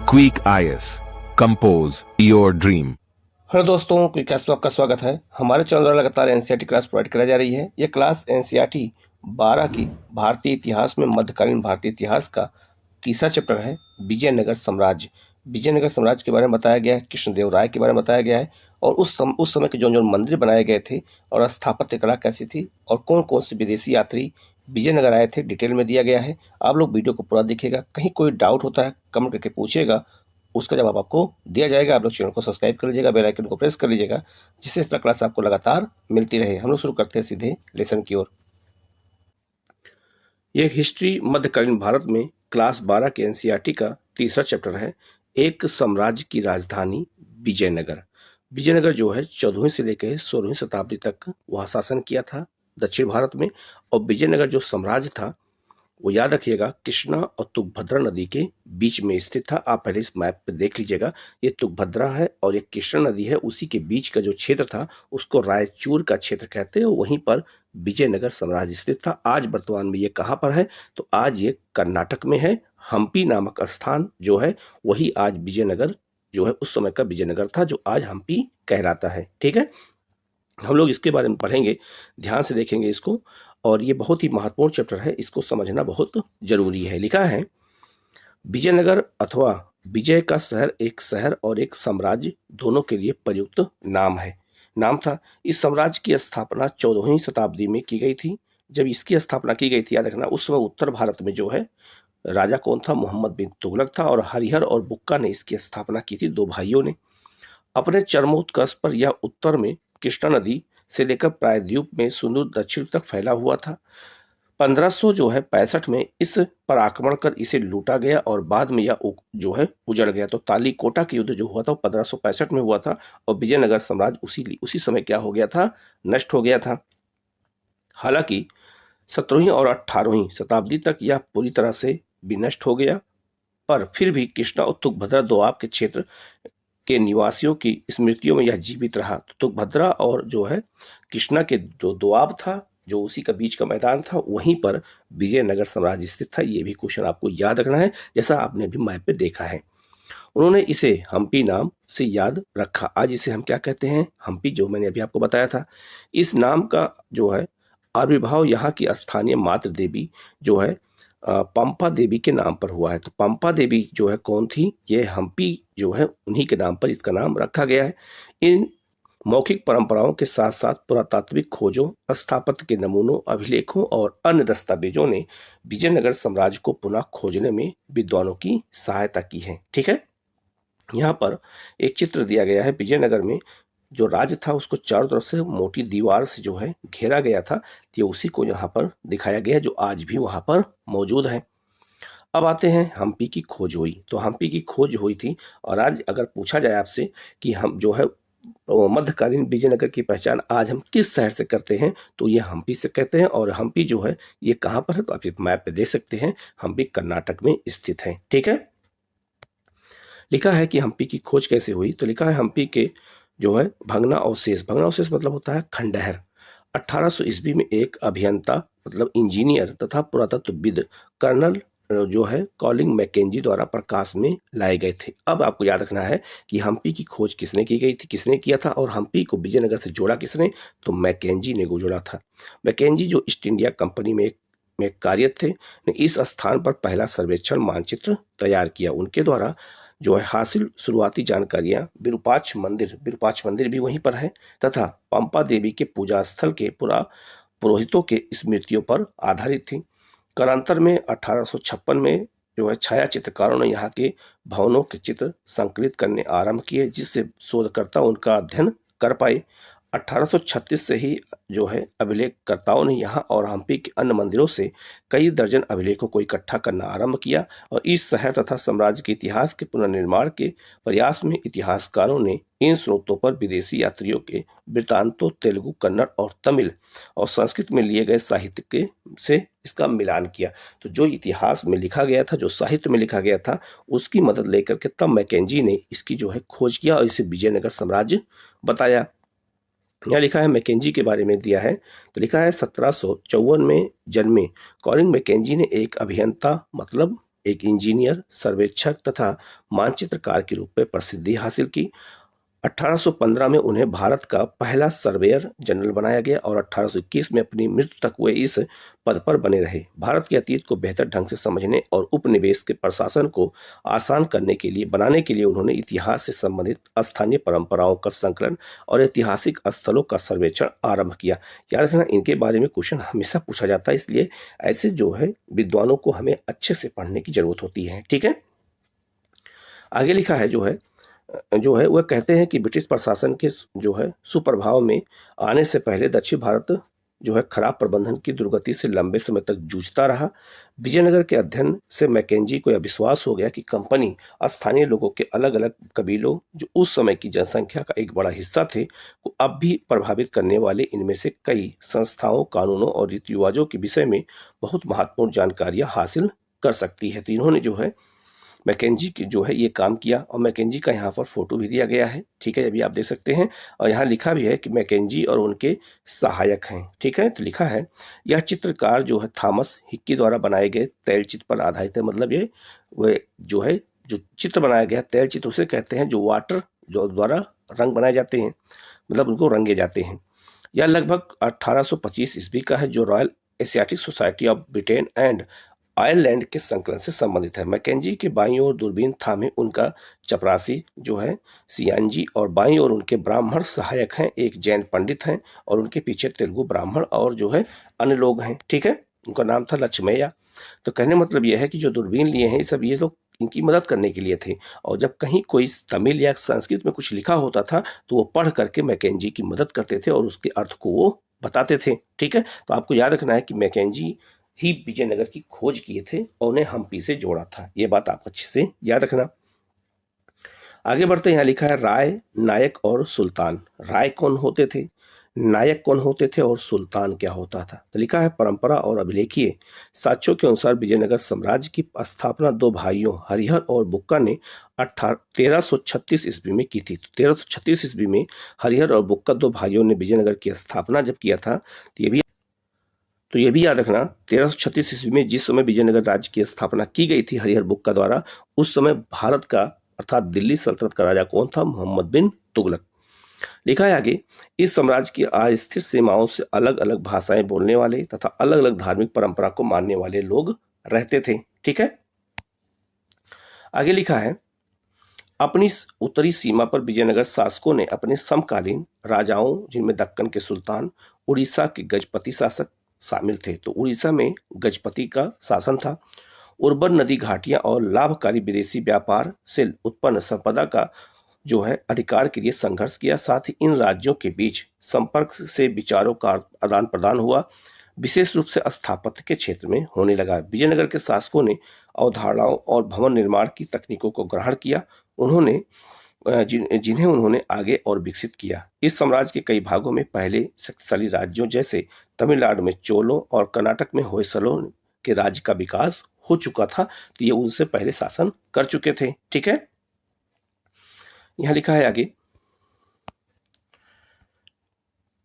Quick IS. Compose your dream. Hello दोस्तों, quick class में आपका स्वागत है। हमारे चैनल द्वारा लगातार एनसीईआरटी क्लास प्रोवाइड कराई जा रही है। यह क्लास एनसीईआरटी 12 की भारतीय इतिहास में मध्यकालीन भारतीय इतिहास का तीसरा चैप्टर है, विजयनगर साम्राज्य। विजयनगर साम्राज्य के बारे में बताया गया है, कृष्णदेव राय के बारे में बताया गया है और उस समय के जो मंदिर बनाए गए थे और स्थापत्य कला कैसी थी और कौन कौन से विदेशी यात्री विजयनगर आए थे, डिटेल में दिया गया है। आप लोग वीडियो को पूरा देखिएगा। कहीं कोई डाउट होता है कमेंट करके पूछिएगा, उसका जवाब आपको दिया जाएगा। आप लोग चैनल को सब्सक्राइब कर लीजिएगा, बेल आइकन को प्रेस कर लीजिएगा, जिससे इस तरह क्लास आपको लगातार मिलती रहे। हम लोग शुरू करते हैं सीधे लेसन की ओर। यह हिस्ट्री मध्यकालीन भारत में क्लास 12 के एनसीईआरटी का तीसरा चैप्टर है। एक साम्राज्य की राजधानी विजयनगर। विजयनगर जो है 14वीं से लेकर 16वीं शताब्दी तक वह शासन किया था दक्षिण भारत में। और विजयनगर जो साम्राज्य था वो याद रखिएगा कृष्णा और तुंगभद्रा नदी के बीच में स्थित था। आप पहले इस मैप पे देख लीजिएगा, ये तुंगभद्रा है और ये कृष्णा नदी है, उसी के बीच का जो क्षेत्र था उसको रायचूर का क्षेत्र कहते हैं। वहीं पर विजयनगर साम्राज्य स्थित था। आज वर्तमान में ये कहाँ पर है, तो आज ये कर्नाटक में है। हम्पी नामक स्थान जो है वही आज विजयनगर जो है उस समय का विजयनगर था, जो आज हम्पी कहलाता है। ठीक है, हम लोग इसके बारे में पढ़ेंगे, ध्यान से देखेंगे इसको, और ये बहुत ही महत्वपूर्ण चैप्टर है, इसको समझना बहुत जरूरी है। लिखा है, विजयनगर अथवा विजय का शहर एक शहर और एक साम्राज्य दोनों के लिए प्रयुक्त नाम था। इस साम्राज्य की स्थापना 14वीं शताब्दी में की गई थी। जब इसकी स्थापना की गई थी, याद रखना, उस समय उत्तर भारत में जो है राजा कौन था, मोहम्मद बिन तुगलक था, और हरिहर और बुक्का ने इसकी स्थापना की थी, दो भाइयों ने। अपने चरमोत्कर्ष पर यह उत्तर में कृष्णा नदी से लेकर प्रायद्वीप में सुदूर दक्षिण तक फैला हुआ था। 1565 में इस पर आक्रमण कर इसे लूटा गया और बाद में यह जो है उजड़ गया। तो तालीकोटा का युद्ध जो हुआ था वो 1565 में हुआ था और विजयनगर साम्राज्य उसी समय क्या हो गया था, नष्ट हो गया था। हालांकि 17वीं और 18वीं शताब्दी तक यह पूरी तरह से भी नष्ट हो गया, पर फिर भी कृष्णा और तुंगभद्रा दोआब के क्षेत्र के निवासियों की स्मृतियों में यह जीवित रहा। तो तुंगभद्रा और जो है कृष्णा के जो दोआब था, जो उसी का बीच का मैदान था, वहीं पर विजयनगर साम्राज्य स्थित था। ये भी क्वेश्चन आपको याद रखना है, जैसा आपने भी मैप पे देखा है। उन्होंने इसे हम्पी नाम से याद रखा। आज इसे हम क्या कहते हैं, हम्पी, जो मैंने अभी आपको बताया था। इस नाम का जो है आविर्भाव यहाँ की स्थानीय मातृ देवी जो है पंपा देवी के नाम पर हुआ है। तो पंपा देवी जो है कौन थी, ये हम्पी जो है उन्हीं के नाम पर इसका नाम रखा गया है। इन मौखिक परंपराओं के साथ साथ पुरातात्विक खोजों, स्थापत्य के नमूनों, अभिलेखों और अन्य दस्तावेजों ने विजयनगर साम्राज्य को पुनः खोजने में विद्वानों की सहायता की है। ठीक है, यहाँ पर एक चित्र दिया गया है। विजयनगर में जो राज्य था उसको चारों तरफ से मोटी दीवार से जो है घेरा गया था, तो उसी को यहाँ पर दिखाया गया है, जो आज भी वहां पर मौजूद है। अब आते हैं, हम्पी की खोज हुई। तो हम्पी की खोज हुई थी, और आज अगर पूछा जाए आपसे कि हम जो है मध्यकालीन विजयनगर की पहचान आज हम किस शहर से करते हैं, तो ये हम्पी से कहते हैं। और हम्पी जो है ये कहाँ पर है, तो आप एक मैप पे देख सकते हैं, हम्पी कर्नाटक में स्थित है। ठीक है, लिखा है कि हम्पी की खोज कैसे हुई। तो लिखा है, हम्पी के जो है भग्नावशेष मतलब होता है खंडहर। 1800 ईस्वी में एक अभियंता मतलब इंजीनियर तथा पुरातत्वविद कर्नल जो है कॉलिंग मैकेंजी द्वारा प्रकाश में लाए गए थे। अब आपको याद रखना है कि हम्पी की खोज किसने की गई थी, किसने किया था, और हम्पी को विजयनगर से जोड़ा किसने, तो मैकेंजी ने जोड़ा था। मैकेंजी जो ईस्ट इंडिया कंपनी में कार्यरत थे, ने इस स्थान पर पहला सर्वेक्षण मानचित्र तैयार किया। उनके द्वारा जो है हासिल शुरुआती जानकारियां विरूपाक्ष मंदिर भी वहीं पर है, तथा पंपा देवी के पूजा स्थल के पुरोहितों के स्मृतियों पर आधारित थी। कालांतर में 1856 में जो है छाया चित्रकारों ने यहाँ के भवनों के चित्र संकलित करने आरंभ किए, जिससे शोधकर्ता उनका अध्ययन कर पाए। 1836 से ही जो है अभिलेखकर्ताओं ने यहाँ और हम्पी के अन्य मंदिरों से कई दर्जन अभिलेखों को इकट्ठा करना आरंभ किया, और इस शहर तथा साम्राज्य के इतिहास के पुनर्निर्माण के प्रयास में इतिहासकारों ने इन स्रोतों पर विदेशी यात्रियों के वृत्तांतों, तेलुगु, कन्नड़ और तमिल और संस्कृत में लिए गए साहित्य के से इसका मिलान किया। तो जो इतिहास में लिखा गया था, जो साहित्य में लिखा गया था, उसकी मदद लेकर के तब मैकेंजी ने इसकी जो है खोज किया और इसे विजयनगर साम्राज्य बताया। यहाँ लिखा है मैकेंजी के बारे में दिया है। तो लिखा है 1754 में जन्मे कॉलिंग मैकेंजी ने एक अभियंता मतलब एक इंजीनियर, सर्वेक्षक तथा मानचित्रकार के रूप में प्रसिद्धि हासिल की। 1815 में उन्हें भारत का पहला सर्वेयर जनरल बनाया गया और 1821 में अपनी मृत्यु तक वे इस पद पर बने रहे। भारत के अतीत को बेहतर ढंग से समझने और उपनिवेश के प्रशासन को आसान बनाने के लिए उन्होंने इतिहास से संबंधित स्थानीय परंपराओं का संकलन और ऐतिहासिक स्थलों का सर्वेक्षण आरंभ किया। याद रखना, इनके बारे में क्वेश्चन हमेशा पूछा जाता है, इसलिए ऐसे जो है विद्वानों को हमें अच्छे से पढ़ने की जरूरत होती है। ठीक है, आगे लिखा है जो है वह कहते हैं कि ब्रिटिश प्रशासन के जो है सुप्रभाव में आने से पहले दक्षिण भारत जो है खराब प्रबंधन की दुर्गति से लंबे समय तक जूझता रहा। विजयनगर के अध्ययन से मैकेंजी को यह विश्वास हो गया कि कंपनी स्थानीय लोगों के अलग अलग कबीलों, जो उस समय की जनसंख्या का एक बड़ा हिस्सा थे, को अब भी प्रभावित करने वाले इनमें से कई संस्थाओं, कानूनों और रीति रिवाजों के विषय में बहुत महत्वपूर्ण जानकारियां हासिल कर सकती है। तो इन्होंने जो है मैकेंजी की जो है ये काम किया और मैकेंजी का यहाँ पर फोटो भी दिया गया है। ठीक है, अभी आप देख सकते हैं और यहाँ लिखा भी है कि मैकेंजी और उनके सहायक हैं। ठीक है, तो लिखा है यह चित्रकार जो है थॉमस हिक्की द्वारा बनाए गए तैल चित्र पर आधारित है। मतलब ये वह जो है जो चित्र बनाया गया तैल चित्र उसे कहते हैं जो वाटर जो द्वारा रंग बनाए जाते हैं, मतलब उनको रंगे जाते हैं। यह लगभग 1825 ईस्वी का है, जो royal Asiatic society of Britain and Ireland के संकलन से संबंधित है। मैकेंजी के बाईं ओर दूरबीन थामे उनका चपरासी जो है सियानजी और बाईं ओर उनके ब्राह्मण सहायक हैं, एक जैन पंडित हैं और उनके पीछे तेलुगु ब्राह्मण और जो है अन्य लोग हैं। ठीक है, उनका नाम था लक्ष्मैया। तो कहने मतलब यह है कि जो दूरबीन लिए हैं सब ये लोग इनकी मदद करने के लिए थे, और जब कहीं कोई तमिल या संस्कृत में कुछ लिखा होता था तो वो पढ़ करके मैकेंजी की मदद करते थे और उसके अर्थ को वो बताते थे। ठीक है, तो आपको याद रखना है कि मैकेंजी ही विजयनगर की खोज किए थे और उन्हें हम्पी से जोड़ा था। ये बात आप अच्छे से याद रखना। आगे बढ़ते यहाँ लिखा है राय, नायक और सुल्तान। राय कौन होते थे, नायक कौन होते थे और सुल्तान क्या होता था? तो लिखा है परंपरा और अभिलेखीय साक्ष्यों के अनुसार विजयनगर साम्राज्य की स्थापना दो भाइयों हरिहर और बुक्का ने 1336 ईस्वी में की थी। तो 1336 ईस्वी में हरिहर और बुक्का दो भाइयों ने विजयनगर की स्थापना जब किया था, तो ये भी याद रखना 1336 ईस्वी में जिस समय विजयनगर राज्य की स्थापना की गई थी हरिहर बुक्का द्वारा, उस समय भारत का अर्थात दिल्ली सल्तनत का राजा कौन था? मोहम्मद बिन तुगलक। लिखा है आगे, इस साम्राज्य की अस्थिर सीमाओं से अलग अलग भाषाएं बोलने वाले तथा अलग अलग धार्मिक परंपरा को मानने वाले लोग रहते थे। ठीक है, आगे लिखा है अपनी उत्तरी सीमा पर विजयनगर शासकों ने अपने समकालीन राजाओं, जिनमें दक्कन के सुल्तान, उड़ीसा के गजपति शासक शामिल थे। तो उड़ीसा में गजपति का शासन था। उर्वर नदी घाटियां और लाभकारी विदेशी व्यापार से उत्पन्न संपदा का जो है अधिकार के लिए संघर्ष किया। साथ ही इन राज्यों के बीच संपर्क से विचारों का आदान प्रदान हुआ, विशेष रूप से स्थापत्य के क्षेत्र में होने लगा। विजयनगर के शासकों ने अवधारणाओं और भवन निर्माण की तकनीकों को ग्रहण किया, जिन्हें उन्होंने आगे और विकसित किया। इस साम्राज्य के कई भागों में पहले शक्तिशाली राज्यों जैसे तमिलनाडु में चोलों और कर्नाटक में होयसलों के राज्य का विकास हो चुका था, तो ये उनसे पहले शासन कर चुके थे। ठीक है, यहाँ लिखा है आगे,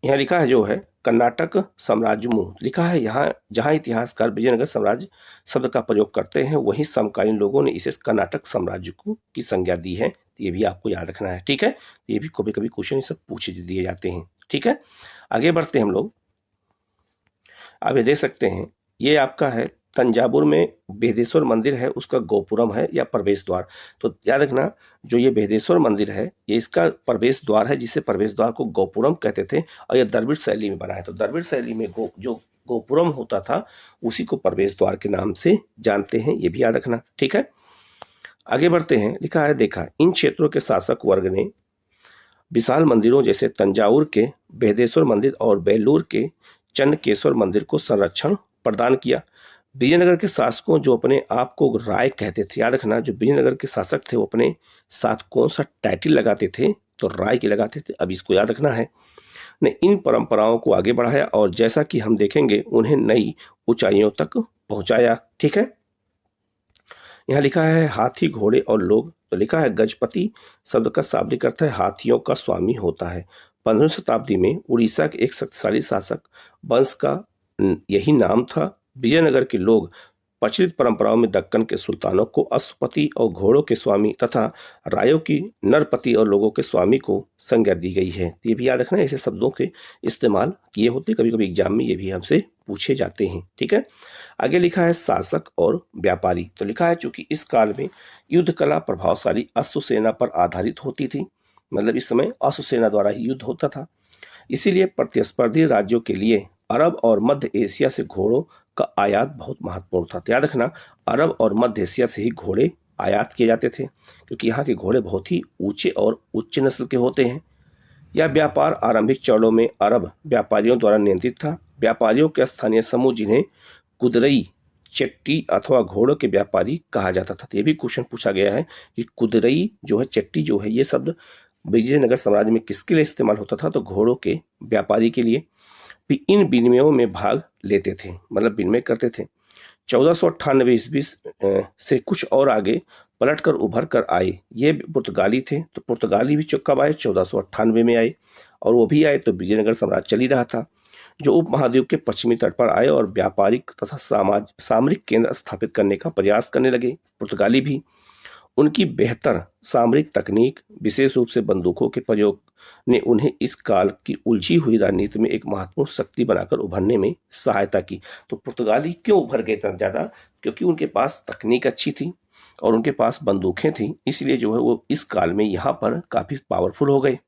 यहाँ लिखा है जो है कर्नाटक साम्राज्यमु। लिखा है यहाँ जहाँ इतिहासकार विजयनगर साम्राज्य शब्द का प्रयोग करते हैं, वहीं समकालीन लोगों ने इसे कर्नाटक साम्राज्य की संज्ञा दी है। तो ये भी आपको याद रखना है। ठीक है, ये भी कभी कभी क्वेश्चन सब पूछ दिए जाते हैं। ठीक है, आगे बढ़ते हैं हम लोग। आप ये देख सकते हैं, ये आपका है तंजावुर में बेदेश्वर मंदिर है, उसका गोपुरम है या प्रवेश द्वार। तो याद रखना, जो ये बेदेश्वर मंदिर है ये इसका प्रवेश द्वार है, जिसे प्रवेश द्वार को गोपुरम कहते थे, और ये द्रविड़ शैली में बना है। तो द्रविड़ शैली में जो गोपुरम होता था उसी को प्रवेश द्वार के नाम से जानते हैं, ये भी याद रखना। ठीक है, आगे बढ़ते हैं। लिखा है देखा, इन क्षेत्रों के शासक वर्ग ने विशाल मंदिरों जैसे तंजावुर के बेदेश्वर मंदिर और बेलूर के चन्नकेश्वर मंदिर को संरक्षण प्रदान किया। विजयनगर के शासकों जो अपने आप को राय कहते थे, याद रखना, जो विजयनगर के शासक थे वो अपने साथ कौन सा टाइटल लगाते थे? तो राय के लगाते थे। अब इसको याद रखना है, ने इन परंपराओं को आगे बढ़ाया और जैसा कि हम देखेंगे उन्हें नई ऊंचाइयों तक पहुंचाया। ठीक है, यहाँ लिखा है हाथी, घोड़े और लोग। तो लिखा है गजपति शब्द का शाब्दिक अर्थ है हाथियों का स्वामी होता है। 15वीं शताब्दी में उड़ीसा के एक शक्तिशाली शासक वंश का यही नाम था। विजयनगर के लोग प्रचलित परंपराओं में दक्कन के सुल्तानों को अश्वपति और घोड़ों के स्वामी तथा रायों की नरपति और लोगों के स्वामी को संज्ञा दी गई है। ये भी याद रखना, ऐसे शब्दों के इस्तेमाल किए होते, कभी कभी एग्जाम में ये भी हमसे पूछे जाते हैं। ठीक है, आगे लिखा है शासक और व्यापारी। तो लिखा है चूंकि इस काल में युद्ध कला प्रभावशाली अश्व सेना पर आधारित होती थी, मतलब इस समय अश्व सेना द्वारा ही युद्ध होता था, इसीलिए प्रतिस्पर्धी राज्यों के लिए अरब और मध्य एशिया से घोड़ों का आयात बहुत महत्वपूर्ण था। तो याद रखना, अरब और मध्य एशिया से ही घोड़े आयात किए जाते थे, क्योंकि यहाँ के घोड़े बहुत ही ऊंचे और उच्च नस्ल के होते हैं। यह व्यापार आरंभिक चरणों में अरब व्यापारियों द्वारा नियंत्रित था। व्यापारियों के स्थानीय समूह, जिन्हें कुदरई, चट्टी अथवा घोड़ों के व्यापारी कहा जाता था। तो ये भी क्वेश्चन पूछा गया है कि कुदरई जो है, चट्टी जो है, ये शब्द विजयनगर साम्राज्य में किसके लिए इस्तेमाल होता था? तो घोड़ों के व्यापारी के लिए। भी इन विनिमयों में भाग लेते थे, मतलब विनिमय करते थे। 1498 ईस्वी से कुछ और आगे पलटकर उभर कर आए ये पुर्तगाली थे। तो पुर्तगाली भी कब आए? 1498 में आए, और वो भी आए तो विजयनगर साम्राज्य चल ही रहा था, जो उपमहाद्वीप के पश्चिमी तट पर आए और व्यापारिक तथा सामरिक केंद्र स्थापित करने का प्रयास करने लगे। पुर्तगाली भी उनकी बेहतर सामरिक तकनीक, विशेष रूप से बंदूकों के प्रयोग ने उन्हें इस काल की उलझी हुई राजनीति में एक महत्वपूर्ण शक्ति बनाकर उभरने में सहायता की। तो पुर्तगाली क्यों उभर गए इतना ज्यादा? क्योंकि उनके पास तकनीक अच्छी थी और उनके पास बंदूकें थी, इसलिए जो है वो इस काल में यहाँ पर काफी पावरफुल हो गए।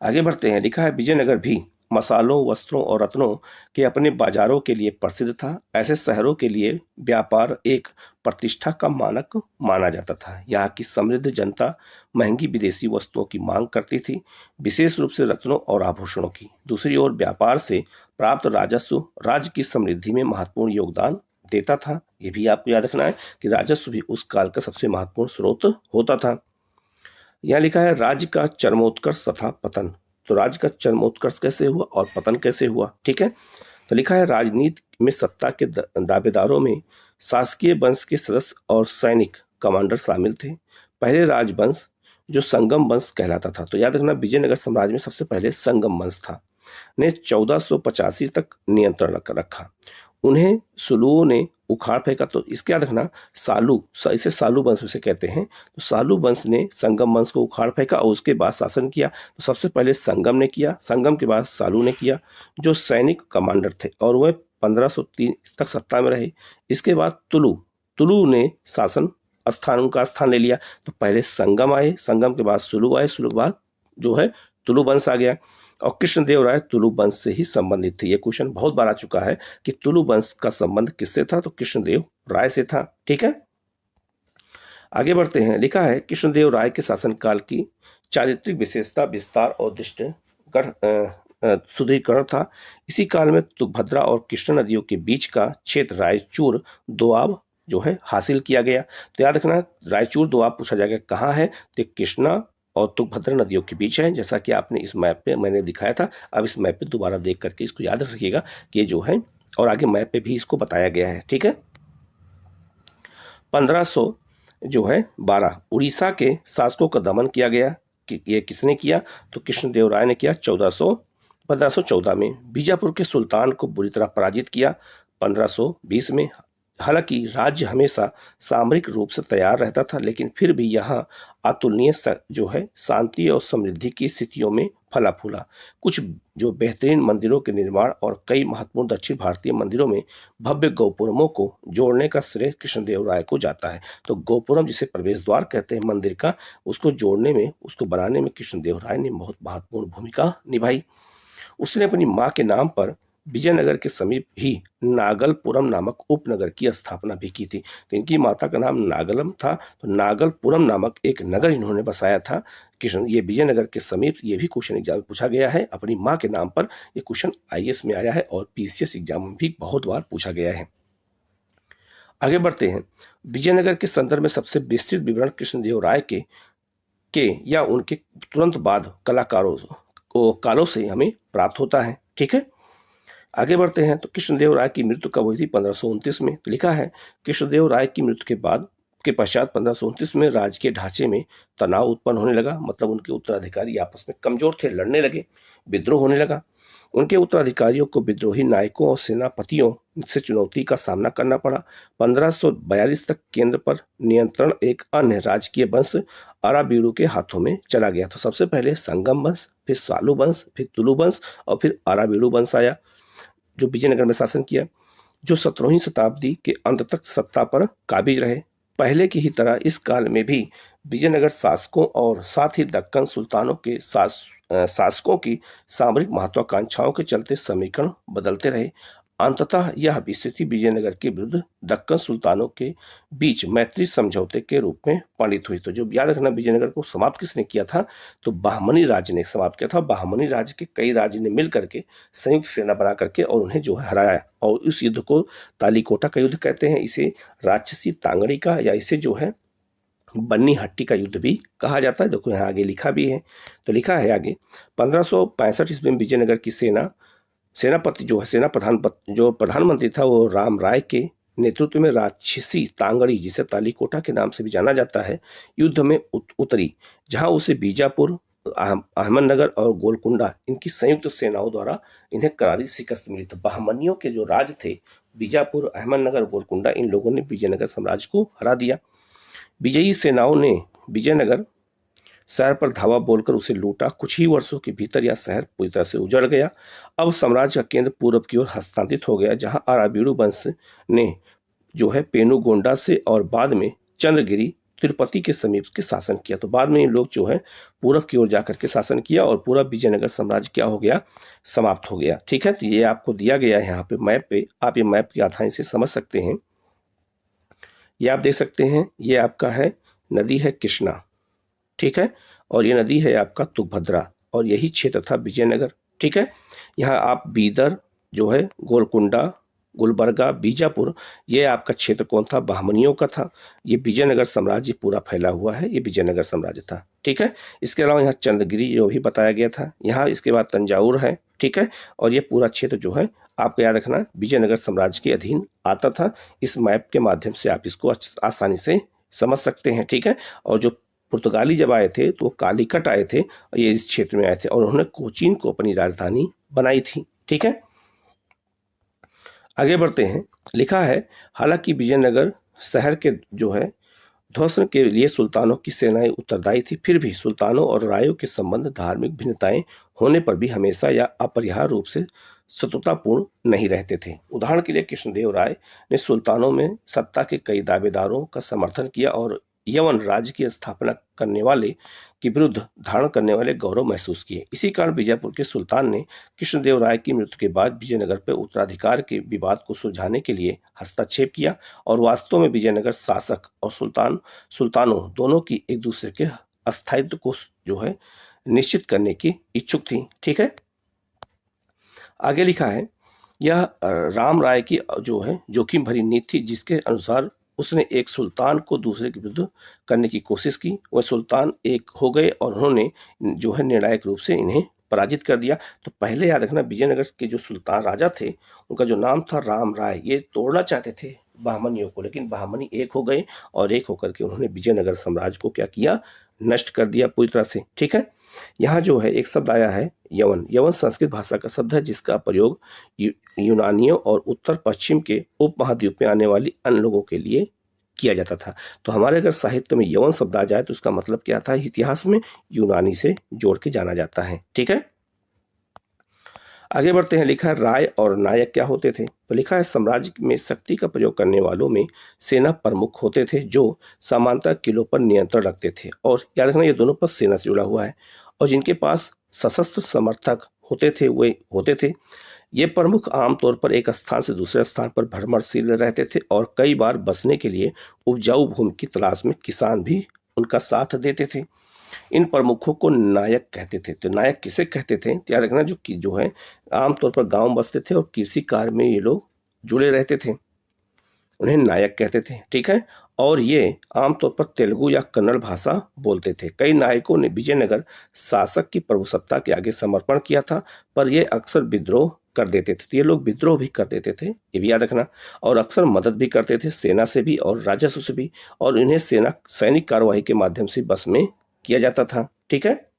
आगे बढ़ते हैं, लिखा है विजयनगर भी मसालों, वस्त्रों और रत्नों के अपने बाजारों के लिए प्रसिद्ध था। ऐसे शहरों के लिए व्यापार एक प्रतिष्ठा का मानक माना जाता था। यहाँ की समृद्ध जनता महंगी विदेशी वस्तुओं की मांग करती थी, विशेष रूप से रत्नों और आभूषणों की। दूसरी ओर व्यापार से प्राप्त राजस्व राज्य की समृद्धि में महत्वपूर्ण योगदान देता था। ये भी आपको याद रखना है कि राजस्व भी उस काल का सबसे महत्वपूर्ण स्रोत होता था। यहाँ लिखा है राज्य का चरमोत्कर्ष तथा पतन। तो राज्य का चरमोत्कर्ष कैसे हुआ और पतन कैसे हुआ? ठीक है, तो लिखा है राजनीति में सत्ता के दावेदारों में शासकीय वंश के सदस्य और सैनिक कमांडर शामिल थे। पहले राजवंश जो संगम वंश कहलाता था। तो याद रखना, विजयनगर साम्राज्य में सबसे पहले संगम वंश था, ने 1485 तक नियंत्रण रखा। उन्हें सुलुओं ने उखाड़ फेंका। तो इसके याद रखना, सालू, इसे सालू वंश से कहते हैं। तो सालू वंश ने संगम वंश को उखाड़ फेंका और उसके बाद शासन किया। तो सबसे पहले संगम ने किया, संगम के बाद सालू ने किया, जो सैनिक कमांडर थे, और वह 1503 तक सत्ता में रहे। इसके बाद तुलु ने शासन उनका स्थान ले लिया। तो पहले संगम आए, संगम के बाद सुलु आए, सुलु के बाद जो है तुलु वंश आ गया। और कृष्णदेव राय तुलु वंश से ही संबंधित थे। ये क्वेश्चन बहुत बार आ चुका है कि तुलु वंश का संबंध किससे था? तो कृष्णदेव राय से था। ठीक है, आगे बढ़ते हैं, लिखा है कृष्णदेव राय के शासनकाल की चारित्रिक विशेषता विस्तार और सुदृढ़ीकरण था। इसी काल में तुंगभद्रा और कृष्ण नदियों के बीच का क्षेत्र रायचूर दोआब जो है हासिल किया गया। तो याद रखना, रायचूर दोआब पूछा जाएगा कहाँ है? तो कृष्णा और तुंगभद्रा नदियों के बीच है, जैसा कि आपने इस मैप पे मैंने दिखाया था। अब इस मैप पे दोबारा देख करके इसको याद रखिएगा कि ये जो है, और आगे मैप पे भी इसको बताया गया है। ठीक है, 1512 उड़ीसा के शासकों का दमन किया गया। कि ये किसने किया? तो कृष्णदेव राय ने किया। 1514 में बीजापुर के सुल्तान को बुरी तरह पराजित किया। 1520 में हालांकि राज्य हमेशा सामरिक रूप से तैयार रहता था, लेकिन फिर भी यहाँ अतुलनीय जो है शांति और समृद्धि की स्थितियों में फला फूला। कुछ जो बेहतरीन मंदिरों के निर्माण और कई महत्वपूर्ण दक्षिण भारतीय मंदिरों में भव्य गोपुरमों को जोड़ने का श्रेय कृष्णदेव राय को जाता है। तो गोपुरम, जिसे प्रवेश द्वार कहते हैं मंदिर का, उसको जोड़ने में, उसको बनाने में कृष्णदेव राय ने बहुत महत्वपूर्ण भूमिका निभाई। उसने अपनी मां के नाम पर विजयनगर के समीप ही नागलपुरम नामक उपनगर की स्थापना भी की थी। तो इनकी माता का नाम नागलम था, तो नागलपुरम नामक एक नगर इन्होंने बसाया था ये विजयनगर के समीप। ये भी क्वेश्चन एग्जाम में पूछा गया है, अपनी मां के नाम पर। ये क्वेश्चन आईएएस में आया है और पीसीएस एग्जाम में भी बहुत बार पूछा गया है। आगे बढ़ते हैं, विजयनगर के संदर्भ में सबसे विस्तृत विवरण कृष्णदेव राय के या उनके तुरंत बाद कालों से हमें प्राप्त होता है। ठीक है, आगे बढ़ते हैं, तो कृष्णदेव राय की मृत्यु कब हुई थी? 1529 में। तो लिखा है कृष्णदेव राय की मृत्यु के पश्चात 1529 में राज्य के ढांचे में तनाव उत्पन्न होने लगा। मतलब उनके उत्तराधिकारी आपस में कमजोर थे, लड़ने लगे, विद्रोह होने लगा। उनके उत्तराधिकारियों को विद्रोही नायकों और सेनापतियों से चुनौती का सामना करना पड़ा। 1542 तक केंद्र पर नियंत्रण एक अन्य राजकीय वंश अराबीडू के हाथों में चला गया। तो सबसे पहले संगम वंश, फिर सालू वंश, फिर तुलु वंश और फिर अराबीडू वंश आया, जो विजयनगर में शासन किया, जो 17वीं शताब्दी के अंत तक सत्ता पर काबिज रहे। पहले की ही तरह इस काल में भी विजयनगर शासकों और साथ ही दक्कन सुल्तानों के शासकों की सामरिक महत्वाकांक्षाओं के चलते समीकरण बदलते रहे। अंततः यह स्थिति विजयनगर के विरुद्ध दक्कन सुल्तानों के बीच मैत्री समझौते के रूप में पंडित हुई। तो जो याद रखना, विजयनगर को समाप्त किसने किया था? तो बहमनी राज्य ने समाप्त किया था। बहमनी राज्य के कई राज्य ने मिल करके संयुक्त सेना बना करके और उन्हें जो है हराया, और इस युद्ध को तालीकोटा का युद्ध कहते हैं। इसे राक्षसी तांगड़ी का या इसे जो है बन्नी हट्टी का युद्ध भी कहा जाता है। देखो यहाँ आगे लिखा भी है, तो लिखा है आगे 1565 ईस्वी में विजयनगर की सेनापति जो है जो प्रधानमंत्री था वो राम राय के नेतृत्व में राक्षसी तांगड़ी, जिसे तालीकोटा के नाम से भी जाना जाता है, युद्ध में उतरी, जहां उसे बीजापुर, अहमदनगर और गोलकुंडा इनकी संयुक्त सेनाओं द्वारा इन्हें करारी शिकस्त मिली। तो बहमनियों के जो राज थे, बीजापुर, अहमदनगर, गोलकुंडा, इन लोगों ने विजयनगर साम्राज्य को हरा दिया। विजयी सेनाओं ने विजयनगर शहर पर धावा बोलकर उसे लूटा। कुछ ही वर्षों के भीतर यह शहर पूरी तरह से उजड़ गया। अब साम्राज्य का केंद्र पूर्व की ओर हस्तांतरित हो गया, जहां अराबीडू वंश ने जो है पेनुगोंडा से और बाद में चंद्रगिरी, तिरुपति के समीप के शासन किया। तो बाद में ये लोग जो है पूरब की ओर जाकर के शासन किया और पूरा विजयनगर साम्राज्य क्या हो गया? समाप्त हो गया। ठीक है, तो ये आपको दिया गया है यहाँ पे मैप पे, आप ये मैप की आसानी से समझ सकते हैं। ये आप देख सकते हैं, ये आपका है नदी है कृष्णा, ठीक है, और ये नदी है आपका तुंगभद्रा, और यही क्षेत्र था विजयनगर। ठीक है, यहाँ आप बीदर जो है, गोलकुंडा, गुलबर्गा, बीजापुर, ये आपका क्षेत्र कौन था? बहमनियों का था। ये विजयनगर साम्राज्य पूरा फैला हुआ है, ये विजयनगर साम्राज्य था। ठीक है, इसके अलावा यहाँ चंद्रगिरी जो भी बताया गया था, यहाँ इसके बाद तंजावुर है। ठीक है, और ये पूरा क्षेत्र जो है आपको याद रखना विजयनगर साम्राज्य के अधीन आता था। इस मैप के माध्यम से आप इसको आसानी से समझ सकते हैं। ठीक है, और जो पुर्तगाली जब आए थे तो कालीकट आए थे, ये इस क्षेत्र में आए थे और उन्होंने कोचीन को अपनी राजधानी बनाई थी। ठीक है, आगे बढ़ते हैं। लिखा है, हालांकि विजयनगर शहर के जो है ध्वंस के लिए सुल्तानों की सेनाएं उत्तरदायी थी, फिर भी सुल्तानों और रायों के संबंध धार्मिक भिन्नताएं होने पर भी हमेशा या अपरिहार्य रूप से शत्रुतापूर्ण नहीं रहते थे। उदाहरण के लिए कृष्णदेव राय ने सुल्तानों में सत्ता के कई दावेदारों का समर्थन किया और यवन राज्य की स्थापना करने वाले के विरुद्ध धारण करने वाले गौरव महसूस किए। इसी कारण विजयपुर के सुल्तान ने कृष्णदेव राय की मृत्यु के बाद विजयनगर पर उत्तराधिकार के विवाद को सुलझाने के लिए हस्तक्षेप किया, और वास्तव में विजयनगर शासक और सुल्तानों दोनों की एक दूसरे के अस्थायित्व को जो है निश्चित करने की इच्छुक थी। ठीक है, आगे लिखा है, यह राम राय की जो है जोखिम भरी नीति थी, जिसके अनुसार उसने एक सुल्तान को दूसरे के विरुद्ध करने की कोशिश की। वह सुल्तान एक हो गए और उन्होंने जो है निर्णायक रूप से इन्हें पराजित कर दिया। तो पहले याद रखना, विजयनगर के जो सुल्तान राजा थे उनका जो नाम था राम राय, ये तोड़ना चाहते थे बहमनियों को, लेकिन बहमनी एक हो गए और एक होकर के उन्होंने विजयनगर साम्राज्य को क्या किया? नष्ट कर दिया पूरी तरह से। ठीक है, यहाँ जो है एक शब्द आया है यवन। यवन संस्कृत भाषा का शब्द है, जिसका प्रयोग यूनानियों और उत्तर पश्चिम के उपमहाद्वीप में आने वाली अन्य लोगों के लिए किया जाता था। तो हमारे अगर साहित्य में यवन शब्द आ जाए तो उसका मतलब क्या था? इतिहास में यूनानी से जोड़ के जाना जाता है। ठीक है, आगे बढ़ते हैं। लिखा है, राय और नायक क्या होते थे? तो लिखा है, साम्राज्य में शक्ति का प्रयोग करने वालों में सेना प्रमुख होते थे, जो सामान्यतः किलों पर नियंत्रण रखते थे, और याद रखना ये दोनों पद सेना से जुड़ा हुआ है, और जिनके पास सशस्त्र समर्थक होते थे वे होते थे। ये प्रमुख आमतौर पर एक स्थान से दूसरे स्थान पर भ्रमणशील रहते थे और कई बार बसने के लिए उपजाऊ भूमि की तलाश में किसान भी उनका साथ देते थे। इन प्रमुखों को नायक कहते थे। तो नायक किसे कहते थे? याद रखना, जो है आमतौर पर गांव बसते थे और कृषि कार्य में ये लोग जुड़े रहते थे, उन्हें नायक कहते थे। ठीक है, और ये आमतौर पर तेलुगु या कन्नड़ भाषा बोलते थे। कई नायकों ने विजयनगर शासक की प्रभुसत्ता के आगे समर्पण किया था, पर ये अक्सर विद्रोह कर देते थे। तो ये लोग विद्रोह भी कर देते थे, ये भी याद रखना, और अक्सर मदद भी करते थे सेना से भी और राजस्व से भी, और इन्हें सैनिक कार्यवाही के माध्यम से बस में किया जाता था। ठीक है,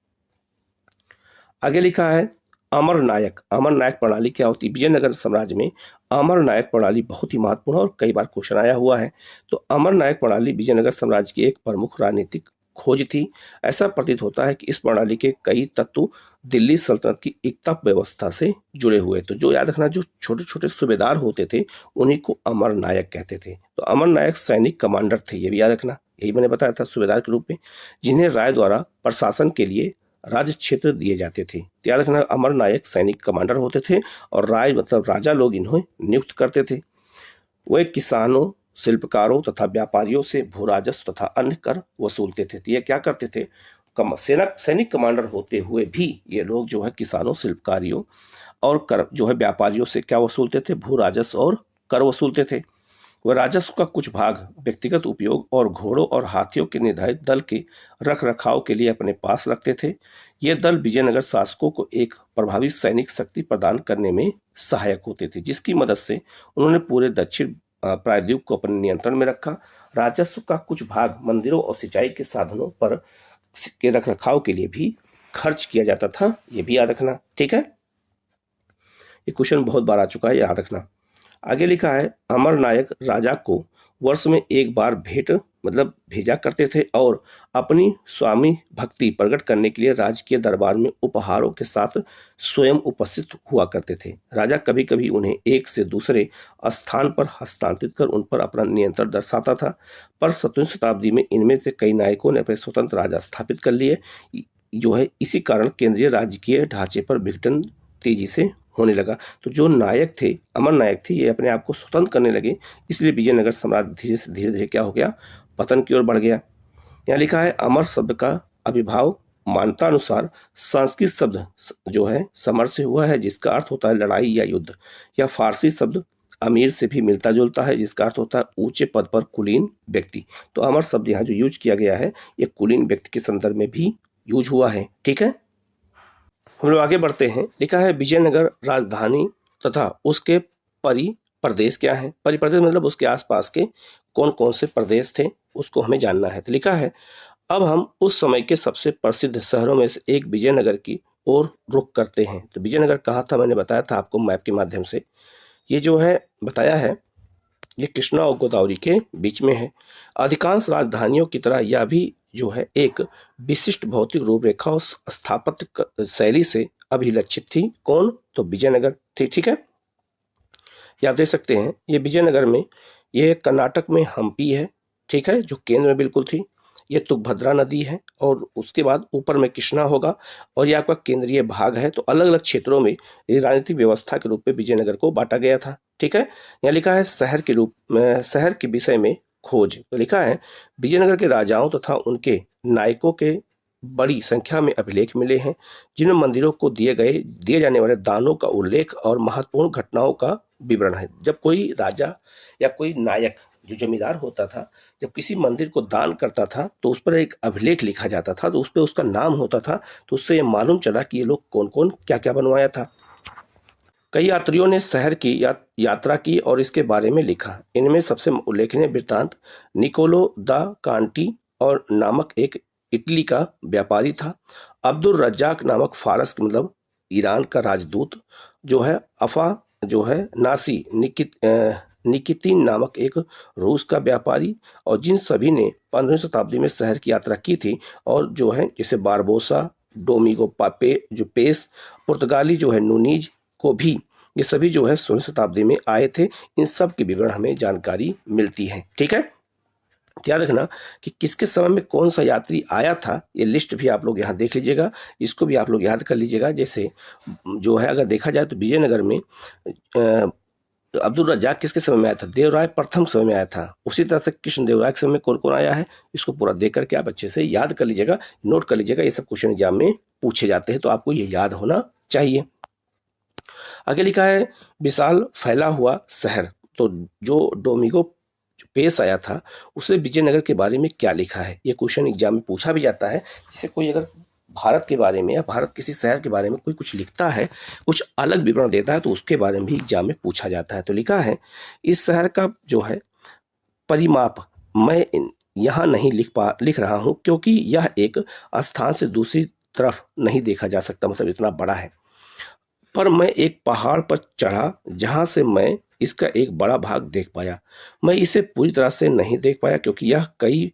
आगे लिखा है, अमर नायक प्रणाली क्या होती है? विजयनगर साम्राज्य में अमर नायक प्रणाली बहुत ही महत्वपूर्ण और कई बार क्वेश्चन आया हुआ है। तो अमर नायक प्रणाली विजयनगर साम्राज्य की एक प्रमुख राजनीतिक खोज थी। ऐसा प्रतीत होता है कि इस प्रणाली के कई तत्व दिल्ली सल्तनत की एकता व्यवस्था से जुड़े हुए। तो जो याद रखना, जो छोटे छोटे सूबेदार होते थे उन्हीं को अमर नायक कहते थे। तो अमर नायक सैनिक कमांडर थे, ये भी याद रखना, यही मैंने बताया था, सूबेदार के रूप में, जिन्हें राय द्वारा प्रशासन के लिए राज्य क्षेत्र दिए जाते थे। याद रखना, अमर नायक सैनिक कमांडर होते थे और राय मतलब राजा लोग इन्हें नियुक्त करते थे। वे किसानों, शिल्पकारों तथा व्यापारियों से भू राजस्व तथा अन्य कर वसूलते थे। तो ये क्या करते थे? सैनिक कमांडर होते हुए भी ये लोग जो है किसानों, शिल्पकारियों और कर जो है व्यापारियों से क्या वसूलते थे? भू राजस्व और कर वसूलते थे। वह राजस्व का कुछ भाग व्यक्तिगत उपयोग और घोड़ों और हाथियों के निर्धारित दल के रख रखाव के लिए अपने पास रखते थे। ये दल विजयनगर शासकों को एक प्रभावी सैनिक शक्ति प्रदान करने में सहायक होते थे, जिसकी मदद से उन्होंने पूरे दक्षिण प्रायद्वीप को अपने नियंत्रण में रखा। राजस्व का कुछ भाग मंदिरों और सिंचाई के साधनों पर के रख रखाव के लिए भी खर्च किया जाता था, ये भी याद रखना। ठीक है, ये क्वेश्चन बहुत बार आ चुका है, याद रखना। आगे लिखा है, अमर नायक राजा को वर्ष में एक बार भेंट मतलब भेजा करते थे और अपनी स्वामी भक्ति प्रकट करने के लिए राजकीय दरबार में उपहारों के साथ स्वयं उपस्थित हुआ करते थे। राजा कभी कभी उन्हें एक से दूसरे स्थान पर हस्तांतरित कर उन पर अपना नियंत्रण दर्शाता था, पर 17वीं शताब्दी में इनमें से कई नायकों ने अपने स्वतंत्र राजा स्थापित कर लिए जो है। इसी कारण केंद्रीय राजकीय ढांचे पर विघटन तेजी से होने लगा। तो जो नायक थे, अमर नायक थे, ये अपने आप को स्वतंत्र करने लगे, इसलिए विजयनगर साम्राज्य धीरे धीरे क्या हो गया? पतन की ओर बढ़ गया। यहाँ लिखा है, अमर शब्द का अभिभाव मान्यता अनुसार संस्कृत शब्द जो है समर से हुआ है, जिसका अर्थ होता है लड़ाई या युद्ध। या फारसी शब्द अमीर से भी मिलता जुलता है, जिसका अर्थ होता है ऊंचे पद पर कुलीन व्यक्ति। तो अमर शब्द यहाँ जो यूज किया गया है, ये कुलीन व्यक्ति के संदर्भ में भी यूज हुआ है। ठीक है, हम लोग आगे बढ़ते हैं। लिखा है, विजयनगर राजधानी तथा उसके परिप्रदेश क्या है? परिप्रदेश मतलब उसके आसपास के कौन कौन से प्रदेश थे, उसको हमें जानना है। तो लिखा है, अब हम उस समय के सबसे प्रसिद्ध शहरों में से एक विजयनगर की ओर रुख करते हैं। तो विजयनगर कहाँ था? मैंने बताया था आपको मैप के माध्यम से। ये जो है बताया है, ये कृष्णा और गोदावरी के बीच में है। अधिकांश राजधानियों की तरह यह भी जो है एक विशिष्ट भौतिक रूपरेखा और स्थापत्य शैली से अभिलक्षित थी। कौन? तो विजयनगर थी। ठीक है, ये आप देख सकते हैं, ये विजयनगर में, ये कर्नाटक में हम्पी है, ठीक है, जो केंद्र में बिल्कुल थी। ये तुंगभद्रा नदी है और उसके बाद ऊपर में कृष्णा होगा और ये आपका केंद्रीय भाग है। तो अलग अलग क्षेत्रों में राजनीतिक व्यवस्था के रूप में विजयनगर को बांटा गया था। ठीक है, यहाँ लिखा है, शहर के रूप में, शहर के विषय में खोज। तो लिखा है, विजयनगर के राजाओं तथा उनके नायकों के बड़ी संख्या में अभिलेख मिले हैं, जिनमें मंदिरों को दिए जाने वाले दानों का उल्लेख और महत्वपूर्ण घटनाओं का विवरण है। जब कोई राजा या कोई नायक जो जमींदार होता था, जब किसी मंदिर को दान करता था तो उस पर एक अभिलेख लिखा जाता था, तो उस पर उसका नाम होता था। तो उससे ये मालूम चला कि ये लोग कौन कौन क्या क्या बनवाया था। कई यात्रियों ने शहर की यात्रा की और इसके बारे में लिखा। इनमें सबसे उल्लेखनीय वृत्तांत निकोलो दा कांटी और नामक एक इटली का व्यापारी था। अब्दुल रज्जाक नामक फारस मतलब ईरान का राजदूत जो है, अफा जो है नासी निकितिन नामक एक रूस का व्यापारी, और जिन सभी ने 15वीं शताब्दी में शहर की यात्रा की थी। और जो है जैसे बारबोसा, डोमिगो पापे जो पेस, पुर्तगाली जो है नूनीज को भी, ये सभी जो है 16वीं शताब्दी में आए थे। इन सब के विवरण हमें जानकारी मिलती है। ठीक है, ध्यान रखना कि किसके समय में कौन सा यात्री आया था, ये लिस्ट भी आप लोग यहाँ देख लीजिएगा, इसको भी आप लोग याद कर लीजिएगा। जैसे जो है अगर देखा जाए तो विजयनगर में अब्दुल रज्जाक किसके समय में आया था? देवराय प्रथम समय में आया था। उसी तरह से कृष्ण देवराय के समय में कौन कौन आया है, इसको पूरा देख करके आप अच्छे से याद कर लीजिएगा, नोट कर लीजिएगा। ये सब क्वेश्चन एग्जाम में पूछे जाते हैं, तो आपको ये याद होना चाहिए। आगे लिखा है, विशाल फैला हुआ शहर। तो जो डोमिगो पेश आया था उसने विजयनगर के बारे में क्या लिखा है, ये क्वेश्चन एग्जाम में पूछा भी जाता है। जैसे कोई अगर भारत के बारे में या भारत किसी शहर के बारे में कोई कुछ लिखता है, कुछ अलग विवरण देता है, तो उसके बारे में भी एग्जाम में पूछा जाता है। तो लिखा है, इस शहर का जो है परिमाप मैं यहाँ नहीं लिख रहा हूँ, क्योंकि यह एक स्थान से दूसरी तरफ नहीं देखा जा सकता, मतलब इतना बड़ा है। पर मैं एक पहाड़ पर चढ़ा जहां से मैं इसका एक बड़ा भाग देख पाया। मैं इसे पूरी तरह से नहीं देख पाया क्योंकि यह कई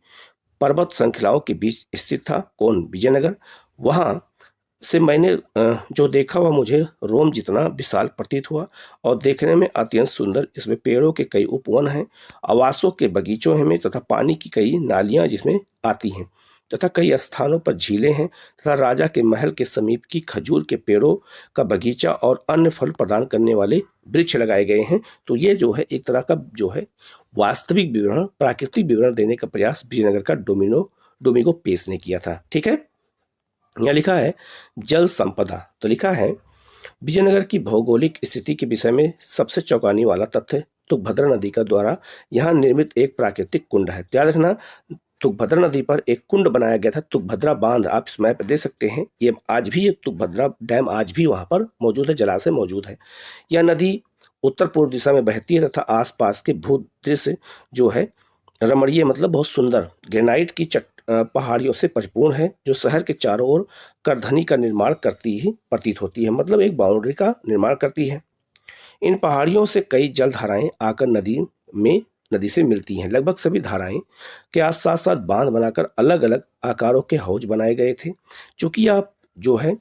पर्वत श्रृंखलाओं के बीच स्थित था। कौन? विजयनगर। वहां से मैंने जो देखा वह मुझे रोम जितना विशाल प्रतीत हुआ और देखने में अत्यंत सुंदर। इसमें पेड़ों के कई उपवन हैं, आवासों के बगीचों में तथा पानी की कई नालियां जिसमें आती हैं तथा कई स्थानों पर झीलें हैं तथा राजा के महल के समीप की खजूर के पेड़ों का बगीचा और अन्य फल प्रदान करने वाले वृक्ष लगाए गए हैं। तो ये जो है एक तरह का जो है वास्तविक विवरण, प्राकृतिक विवरण देने का प्रयास विजयनगर का डोमिगो पेस ने किया था। ठीक है, यहाँ लिखा है जल संपदा। तो लिखा है विजयनगर की भौगोलिक स्थिति के विषय में सबसे चौंकाने वाला तथ्य तुंगभद्रा नदी का द्वारा यहाँ निर्मित एक प्राकृतिक कुंड है। याद रखना, तुंगभद्रा नदी पर एक कुंड बनाया गया था, तुंगभद्रा बांध। आप इस मैप दे सकते हैं, ये आज भी, ये तुंगभद्रा डैम आज भी वहां पर मौजूद है, जलाशय मौजूद है। यह नदी उत्तर पूर्व दिशा में बहती है तथा आसपास के भू दृश्य जो है रमणीय, मतलब बहुत सुंदर ग्रेनाइट की पहाड़ियों से परिपूर्ण है जो शहर के चारों ओर करधनी का निर्माण करती ही प्रतीत होती है, मतलब एक बाउंड्री का निर्माण करती है। इन पहाड़ियों से कई जल धाराएं आकर नदी से मिलती हैं। लगभग सभी धाराएं के आस साथ साथ बांध बनाकर अलग अलग आकारों के हौज बनाए गए थे। चूंकि यह जो है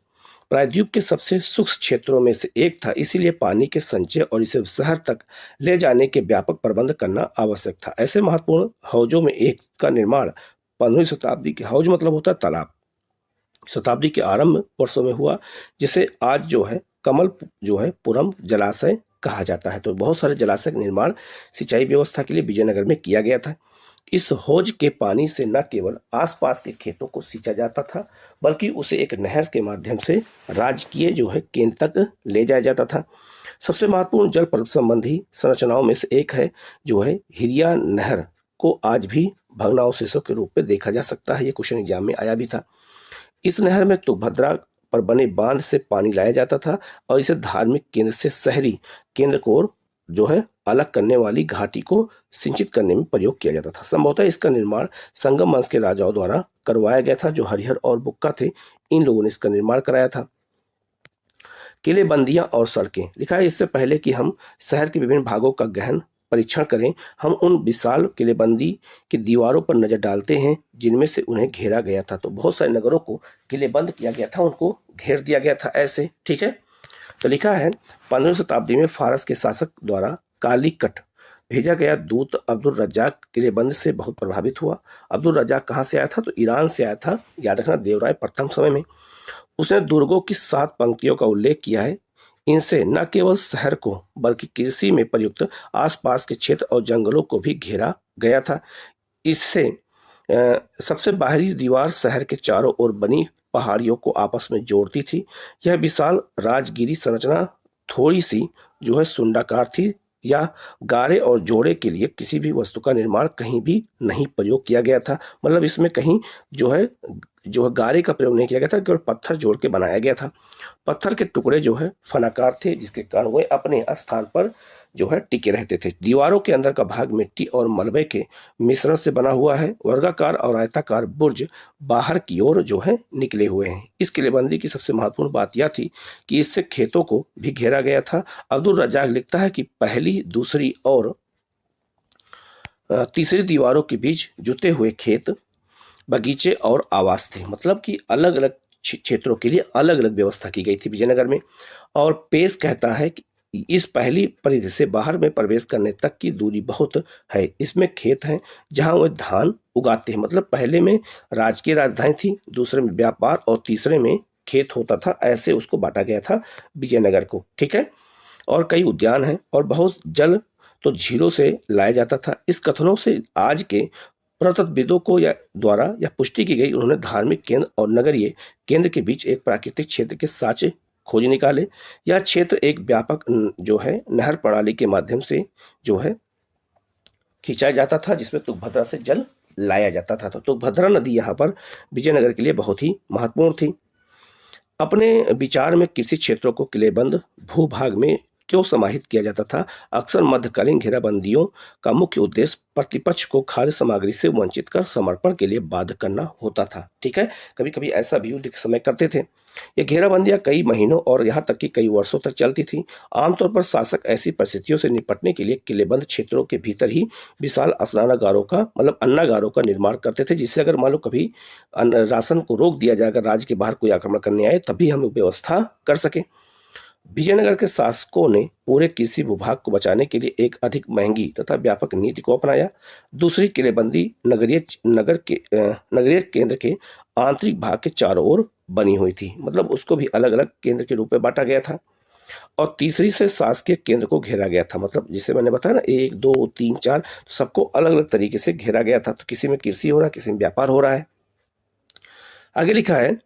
प्रायद्वीप के सबसे शुष्क क्षेत्रों में से एक था, इसीलिए पानी के संचय और इसे शहर तक ले जाने के व्यापक प्रबंध करना आवश्यक था। ऐसे महत्वपूर्ण हौजों में एक का निर्माण 15वीं शताब्दी के, हौज मतलब होता है तालाब, शताब्दी के आरंभ वर्षों में हुआ, जिसे आज जो है कमल जो है पुरम जलाशय कहा जाता है। तो बहुत सारे जलाशय का निर्माण सिंचाई व्यवस्था के लिए विजयनगर में किया गया था। इस हौज के पानी से न केवल आसपास के खेतों को सींचा जाता था बल्कि उसे एक नहर के माध्यम से राजकीय जो है केंद्र तक ले जाया जाता था। सबसे महत्वपूर्ण जल संबंधी संरचनाओं में से एक है जो है हिरिया नहर, को आज भी भग्नावशेषों के रूप में देखा जा सकता है। ये क्वेश्चन एग्जाम में आया भी था। इस नहर में तुंगभद्रा पर बने बांध से पानी लाया जाता था और इसे धार्मिक केंद्र से शहरी केंद्र को जो है अलग करने वाली घाटी को सिंचित करने में प्रयोग किया जाता था। संभवतः इसका निर्माण संगम वंश के राजाओं द्वारा करवाया गया था, जो हरिहर और बुक्का थे। इन लोगों ने इसका निर्माण कराया था। किलेबंदियां और सड़कें। लिखा है इससे पहले कि हम शहर के विभिन्न भागों का गहन परीक्षण करें, हम उन विशाल किलेबंदी की दीवारों पर नजर डालते हैं जिनमें से उन्हें घेरा गया था। तो बहुत सारे नगरों को किलेबंद किया गया था, उनको घेर दिया गया था ऐसे। ठीक है, तो लिखा है 15वीं शताब्दी में फारस के शासक द्वारा कालीकट भेजा गया दूत अब्दुल रज्जाक किलेबंद से बहुत प्रभावित हुआ। अब्दुल रज्जाक कहाँ से आया था? तो ईरान से आया था। याद रखना, देवराय प्रथम समय में उसने दुर्गों की 7 पंक्तियों का उल्लेख किया है। इनसे न केवल शहर को बल्कि कृषि में प्रयुक्त आसपास के क्षेत्र और जंगलों को भी घेरा गया था। इससे सबसे बाहरी दीवार शहर के चारों ओर बनी पहाड़ियों को आपस में जोड़ती थी। यह विशाल राजगिरी संरचना थोड़ी सी जो है सुंडाकार थी, या गारे और जोड़े के लिए किसी भी वस्तु का निर्माण कहीं भी नहीं प्रयोग किया गया था। मतलब इसमें कहीं जो है गारे का प्रयोग नहीं किया गया था, केवल पत्थर जोड़ के बनाया गया था। पत्थर के टुकड़े जो है फनाकार थे, जिसके कारण वे अपने स्थान पर जो है टिके रहते थे। दीवारों के अंदर का भाग मिट्टी और मलबे के मिश्रण से बना हुआ है। वर्गाकार और आयताकार बुर्ज बाहर की ओर जो है निकले हुए हैं। इस किलेबंदी की सबसे महत्वपूर्ण बात यह थी कि इससे खेतों को भी घेरा गया था। अब्दुल रज्जाक लिखता है कि पहली, दूसरी और तीसरी दीवारों के बीच जुते हुए खेत, बगीचे और आवास थे। मतलब कि अलग अलग क्षेत्रों के लिए अलग अलग व्यवस्था की गई थी विजयनगर में। और पेश कहता है कि इस पहली परिधि से बाहर में प्रवेश करने तक की दूरी बहुत है। इसमें खेत हैं जहां वे धान उगाते हैं। मतलब पहले में राजकीय राजधानी थी, दूसरे में व्यापार और तीसरे में खेत होता था। ऐसे उसको बांटा गया था विजयनगर को। ठीक है, और कई उद्यान हैं और बहुत जल तो झीलों से लाया जाता था। इस कथनों से आज के पुरातत्वविदों को द्वारा पुष्टि की गई। उन्होंने धार्मिक केंद्र और नगरीय केंद्र के बीच एक प्राकृतिक क्षेत्र के साँचे खोज निकाले। यह क्षेत्र एक व्यापक जो है नहर प्रणाली के माध्यम से जो है खींचा जाता था, जिसमें तुंगभद्रा से जल लाया जाता था। तो तुंगभद्रा नदी यहाँ पर विजयनगर के लिए बहुत ही महत्वपूर्ण थी। अपने विचार में कृषि क्षेत्रों को किलेबंद भूभाग में क्यों समाहित किया जाता था? अक्सर मध्यकालीन घेराबंदियों का मुख्य उद्देश्य प्रतिपक्ष को खाद्य सामग्री से वंचित कर समर्पण के लिए बाध्य करना होता था। ठीक है, कभी कभी ऐसा भी युद्ध के समय करते थे। ये घेराबंदियां कई महीनों और यहाँ तक कि कई वर्षों तक चलती थी। आमतौर पर शासक ऐसी परिस्थितियों से निपटने के लिए किलेबंद क्षेत्रों के भीतर ही विशाल स्नानागारों का मतलब अन्नागारों का निर्माण करते थे, जिससे अगर मान लो कभी राशन को रोक दिया जाए, अगर राज्य के बाहर कोई आक्रमण करने आए तभी हम व्यवस्था कर सके। विजयनगर के शासकों ने पूरे कृषि भूभाग को बचाने के लिए एक अधिक महंगी तथा व्यापक नीति को अपनाया। दूसरी किलेबंदी नगरीय केंद्र के आंतरिक भाग के चारों ओर बनी हुई थी, मतलब उसको भी अलग अलग केंद्र के रूप में बांटा गया था। और तीसरी से शासकीय केंद्र को घेरा गया था, मतलब जिसे मैंने बताया ना 1 2 3 4, तो सबको अलग अलग तरीके से घेरा गया था। तो किसी में कृषि हो रहा है, किसी में व्यापार हो रहा है। आगे लिखा है,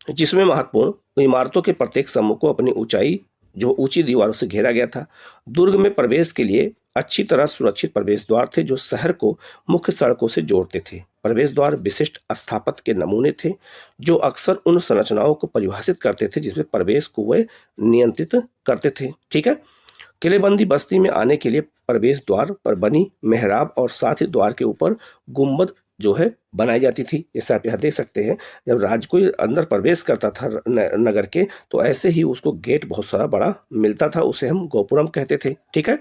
जिसमें महत्वपूर्ण इमारतों के प्रत्येक समूह को अपनी जो ऊंची दीवारों से घेरा गया था। दुर्ग में प्रवेश के लिए अच्छी तरह सुरक्षित प्रवेश द्वार थे जो शहर को मुख्य सड़कों से जोड़ते थे। प्रवेश द्वार विशिष्ट स्थापत्य के नमूने थे जो अक्सर उन संरचनाओं को परिभाषित करते थे जिसमें प्रवेश को वे नियंत्रित करते थे। ठीक है, किलेबंदी बस्ती में आने के लिए प्रवेश द्वार पर बनी मेहराब और साथ ही द्वार के ऊपर गुंबद जो है बनाई जाती थी। जैसे आप यहाँ देख सकते हैं, जब राज कोई अंदर प्रवेश करता था नगर के, तो ऐसे ही उसको गेट बहुत सारा बड़ा मिलता था, उसे हम गोपुरम कहते थे। ठीक है,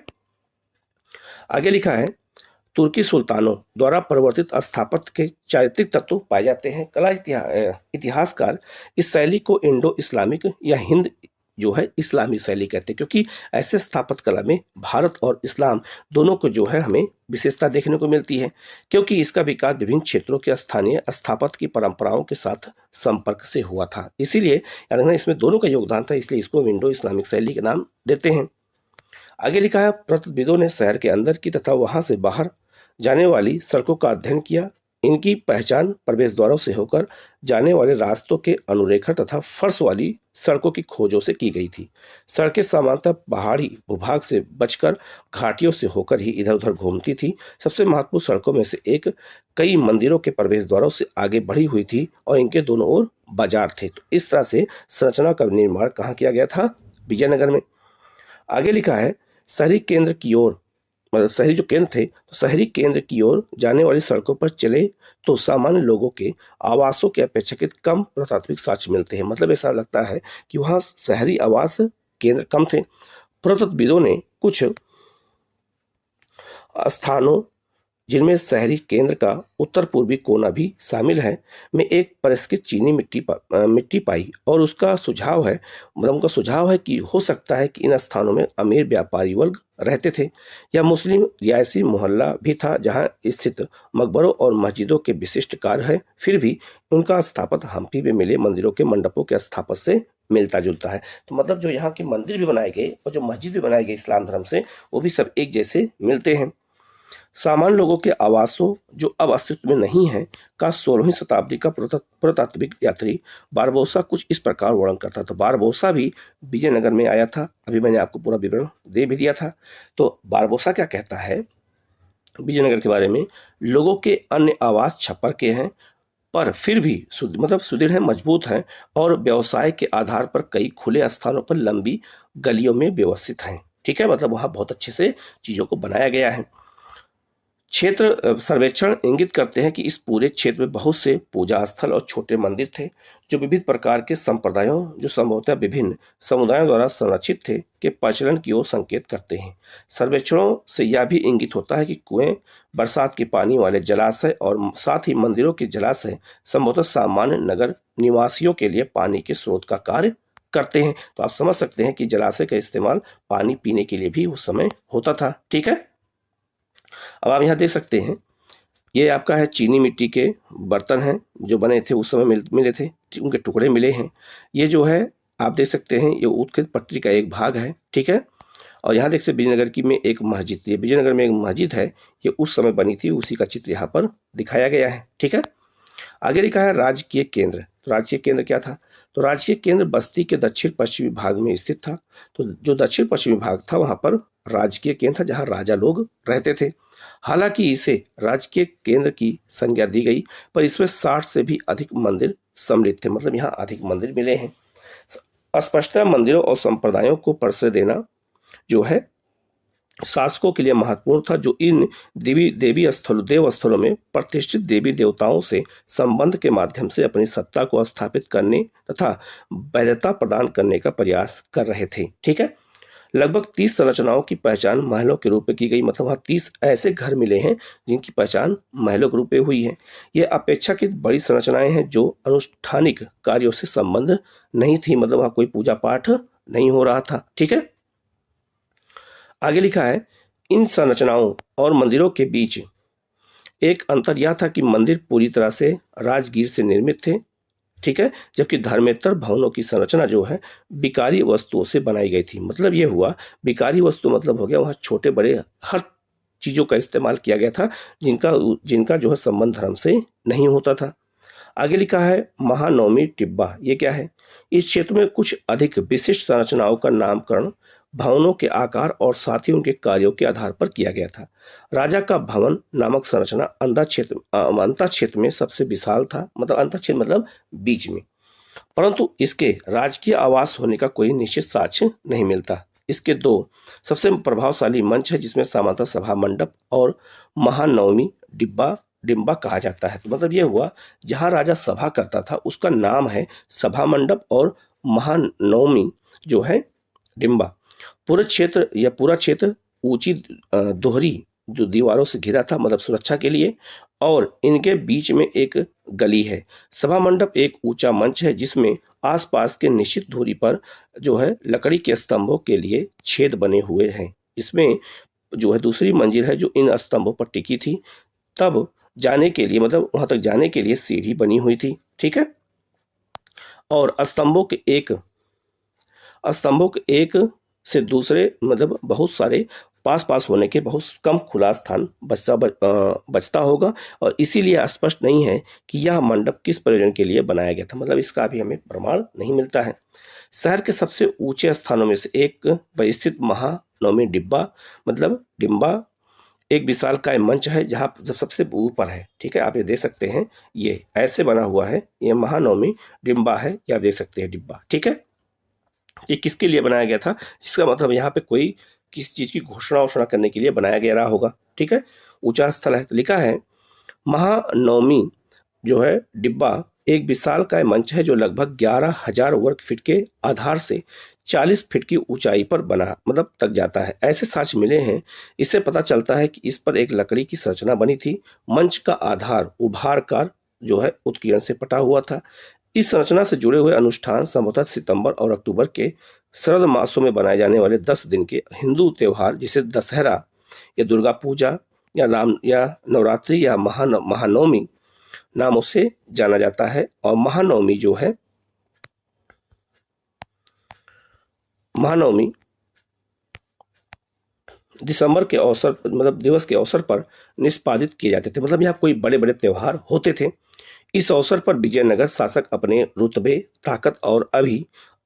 आगे लिखा है, तुर्की सुल्तानों द्वारा परिवर्तित स्थापत्य के चारित्रिक तत्व पाए जाते हैं। कला इतिहासकार इस शैली को इंडो इस्लामिक या हिंद जो है इस्लामी शैली कहते हैं, क्योंकि ऐसे स्थापत्य कला में भारत और इस्लाम दोनों को जो है हमें विशेषता देखने को मिलती है, क्योंकि इसका विकास विभिन्न क्षेत्रों के स्थानीय स्थापत्य की परंपराओं के साथ संपर्क से हुआ था। इसीलिए याद रखना इसमें दोनों का योगदान था, इसलिए इसको इंडो इस्लामिक शैली के नाम देते हैं। आगे लिखा है, प्रत्नविदों ने शहर के अंदर की तथा वहां से बाहर जाने वाली सड़कों का अध्ययन किया। इनकी पहचान प्रवेश द्वारों से होकर जाने वाले रास्तों के अनुरेखण तथा फर्श वाली सड़कों की खोजों से की गई थी। सड़कें सामान्यतः पहाड़ी भूभाग से बचकर घाटियों से होकर ही इधर उधर घूमती थी। सबसे महत्वपूर्ण सड़कों में से एक कई मंदिरों के प्रवेश द्वारों से आगे बढ़ी हुई थी और इनके दोनों ओर बाजार थे। तो इस तरह से संरचना का निर्माण कहाँ किया गया था? विजयनगर में। आगे लिखा है, शहरी केंद्र की ओर मतलब शहरी जो केंद्र थे, तो शहरी केंद्र की ओर जाने वाली सड़कों पर चले तो सामान्य लोगों के आवासों के अपेक्षाकृत कम पुरातात्विक साक्ष्य मिलते हैं। मतलब ऐसा लगता है कि वहाँ शहरी आवास केंद्र कम थे। पुरातत्वविदों ने कुछ स्थानों जिनमें शहरी केंद्र का उत्तर पूर्वी कोना भी शामिल है में एक परिष्कृत चीनी मिट्टी पाई और उनका सुझाव है कि हो सकता है कि इन स्थानों में अमीर व्यापारी वर्ग रहते थे या मुस्लिम रियासी मोहल्ला भी था जहां स्थित मकबरों और मस्जिदों के विशिष्ट कार्य है। फिर भी उनका स्थापत्य हम्पी में मिले मंदिरों के मंडपों के स्थापत्य से मिलता जुलता है। तो मतलब जो यहाँ के मंदिर भी बनाए गए और जो मस्जिद भी बनाए गए इस्लाम धर्म से, वो भी सब एक जैसे मिलते हैं। सामान्य लोगों के आवासों जो अब अस्तित्व में नहीं है का 16वीं शताब्दी का पुरातात्विक यात्री बारबोसा कुछ इस प्रकार वर्णन करता था। बारबोसा भी विजयनगर में आया था, अभी मैंने आपको पूरा विवरण दे भी दिया था। तो बारबोसा क्या कहता है विजयनगर के बारे में? लोगों के अन्य आवास छप्पर के हैं पर फिर भी सुदृढ़ है, मजबूत है और व्यवसाय के आधार पर कई खुले स्थानों पर लंबी गलियों में व्यवस्थित हैं। ठीक है, मतलब वहां बहुत अच्छे से चीजों को बनाया गया है। क्षेत्र सर्वेक्षण इंगित करते हैं कि इस पूरे क्षेत्र में बहुत से पूजा स्थल और छोटे मंदिर थे जो विविध प्रकार के संप्रदायों जो संभवतः विभिन्न समुदायों द्वारा संरक्षित थे के प्रचलन की ओर संकेत करते हैं। सर्वेक्षणों से यह भी इंगित होता है कि कुएं, बरसात के पानी वाले जलाशय और साथ ही मंदिरों के जलाशय संभवतः सामान्य नगर निवासियों के लिए पानी के स्रोत का कार्य करते हैं। तो आप समझ सकते हैं कि जलाशय का इस्तेमाल पानी पीने के लिए भी उस समय होता था। ठीक है, अब आप यहाँ देख सकते हैं, ये आपका है चीनी मिट्टी के बर्तन हैं जो बने थे उस समय मिले थे, उनके टुकड़े मिले हैं। ये जो है आप देख सकते हैं, ये उत्कृत पट्टी का एक भाग है। ठीक है, और यहाँ देख सकते विजयनगर की में एक मस्जिद, ये विजयनगर में एक मस्जिद है, ये उस समय बनी थी, उसी का चित्र यहाँ पर दिखाया गया है। ठीक है, आगे लिखा है राजकीय केंद्र। तो राजकीय केंद्र क्या था? तो राजकीय केंद्र बस्ती के दक्षिण पश्चिमी भाग में स्थित था। तो जो दक्षिण पश्चिमी भाग था वहां पर राजकीय केंद्र था जहां राजा लोग रहते थे। हालांकि इसे राजकीय केंद्र की संज्ञा दी गई पर इसमें 60 से भी अधिक मंदिर सम्मिलित थे, मतलब यहाँ अधिक मंदिर मिले हैं। अस्पष्टता मंदिरों और संप्रदायों को प्रश्रय देना जो है शासकों के लिए महत्वपूर्ण था, जो इन देव स्थलों में प्रतिष्ठित देवी देवताओं से संबंध के माध्यम से अपनी सत्ता को स्थापित करने तथा वैधता प्रदान करने का प्रयास कर रहे थे। ठीक है, लगभग 30 संरचनाओं की पहचान महलों के रूप में की गई, मतलब वहाँ 30 ऐसे घर मिले हैं जिनकी पहचान महलों के रूप में हुई है। ये अपेक्षाकृत बड़ी संरचनाएं हैं जो अनुष्ठानिक कार्यों से संबंध नहीं थी, मतलब वहाँ कोई पूजा पाठ नहीं हो रहा था। ठीक है, आगे लिखा है, इन संरचनाओं और मंदिरों के बीच एक अंतर यह था कि मंदिर पूरी तरह से राजगीर से निर्मित थे। ठीक है, जबकि धर्मेतर भवनों की संरचना जो है बिकारी वस्तुओं से बनाई गई थी। मतलब ये हुआ, बिकारी वस्तु मतलब हो गया वहाँ छोटे बड़े हर चीजों का इस्तेमाल किया गया था जिनका जो है संबंध धर्म से नहीं होता था। आगे लिखा है, महानवमी टिब्बा, ये क्या है? इस क्षेत्र में कुछ अधिक विशिष्ट संरचनाओं का नामकरण भवनों के आकार और साथ ही उनके कार्यों के आधार पर किया गया था। राजा का भवन नामक संरचना अंतः क्षेत्र में सबसे विशाल था, मतलब अंतः क्षेत्र मतलब बीच में, परंतु इसके राजकीय आवास होने का कोई निश्चित साक्ष्य नहीं मिलता। इसके दो सबसे प्रभावशाली मंच है, जिसमें सामान्यतः सभा मंडप और महानवमी डिब्बा कहा जाता है। तो मतलब ये हुआ, जहां राजा सभा करता था उसका नाम है सभा मंडप और महानवमी जो है डिब्बा। पूरा क्षेत्र ऊंची दोहरी जो दीवारों से घिरा था, मतलब सुरक्षा के लिए, और इनके बीच में एक गली है। सभा मंडप एक ऊंचा मंच है जिसमें आसपास के निश्चित दूरी पर जो है लकड़ी के स्तंभों के लिए छेद बने हुए हैं। इसमें जो है दूसरी मंजिल है जो इन स्तंभों पर टिकी थी। तब जाने के लिए, मतलब वहां तक जाने के लिए सीढ़ी बनी हुई थी। ठीक है, और स्तंभों के एक से दूसरे मतलब बहुत सारे पास होने के बहुत कम खुला स्थान बचता होगा, और इसीलिए स्पष्ट नहीं है कि यह मंडप किस प्रयोजन के लिए बनाया गया था। मतलब इसका भी हमें प्रमाण नहीं मिलता है। शहर के सबसे ऊंचे स्थानों में से एक पर स्थित महानवमी डिब्बा एक विशालकाय मंच है जहाँ सबसे ऊपर है। ठीक है, आप ये देख सकते हैं, ये ऐसे बना हुआ है, ये महानवमी डिब्बा है, ये आप देख सकते हैं डिब्बा। ठीक है, ये किसके लिए बनाया गया था? इसका मतलब यहाँ पे कोई किसी चीज की घोषणा करने के लिए बनाया गया रहा होगा। ठीक है, ऊंचा स्थल है। तो लिखा है, महानवमी जो है डिब्बा एक विशालकाय मंच है जो लगभग 11,000 वर्ग फीट के आधार से 40 फीट की ऊंचाई पर बना मतलब तक जाता है। ऐसे साक्ष्य मिले हैं, इससे पता चलता है कि इस पर एक लकड़ी की संरचना बनी थी। मंच का आधार उभारकार जो है उत्कीर्ण से पटा हुआ था। इस संरचना से जुड़े हुए अनुष्ठान संभवतः सितंबर और अक्टूबर के शरद मासों में बनाए जाने वाले 10 दिन के हिंदू त्योहार, जिसे दशहरा या दुर्गा पूजा या नवरात्रि या महानवमी नामों से जाना जाता है। और महानवमी दिसंबर के अवसर मतलब दिवस के अवसर पर निष्पादित किए जाते थे। मतलब यहाँ कोई बड़े बड़े त्योहार होते थे। इस अवसर पर विजयनगर शासक अपने रुतबे, ताकत और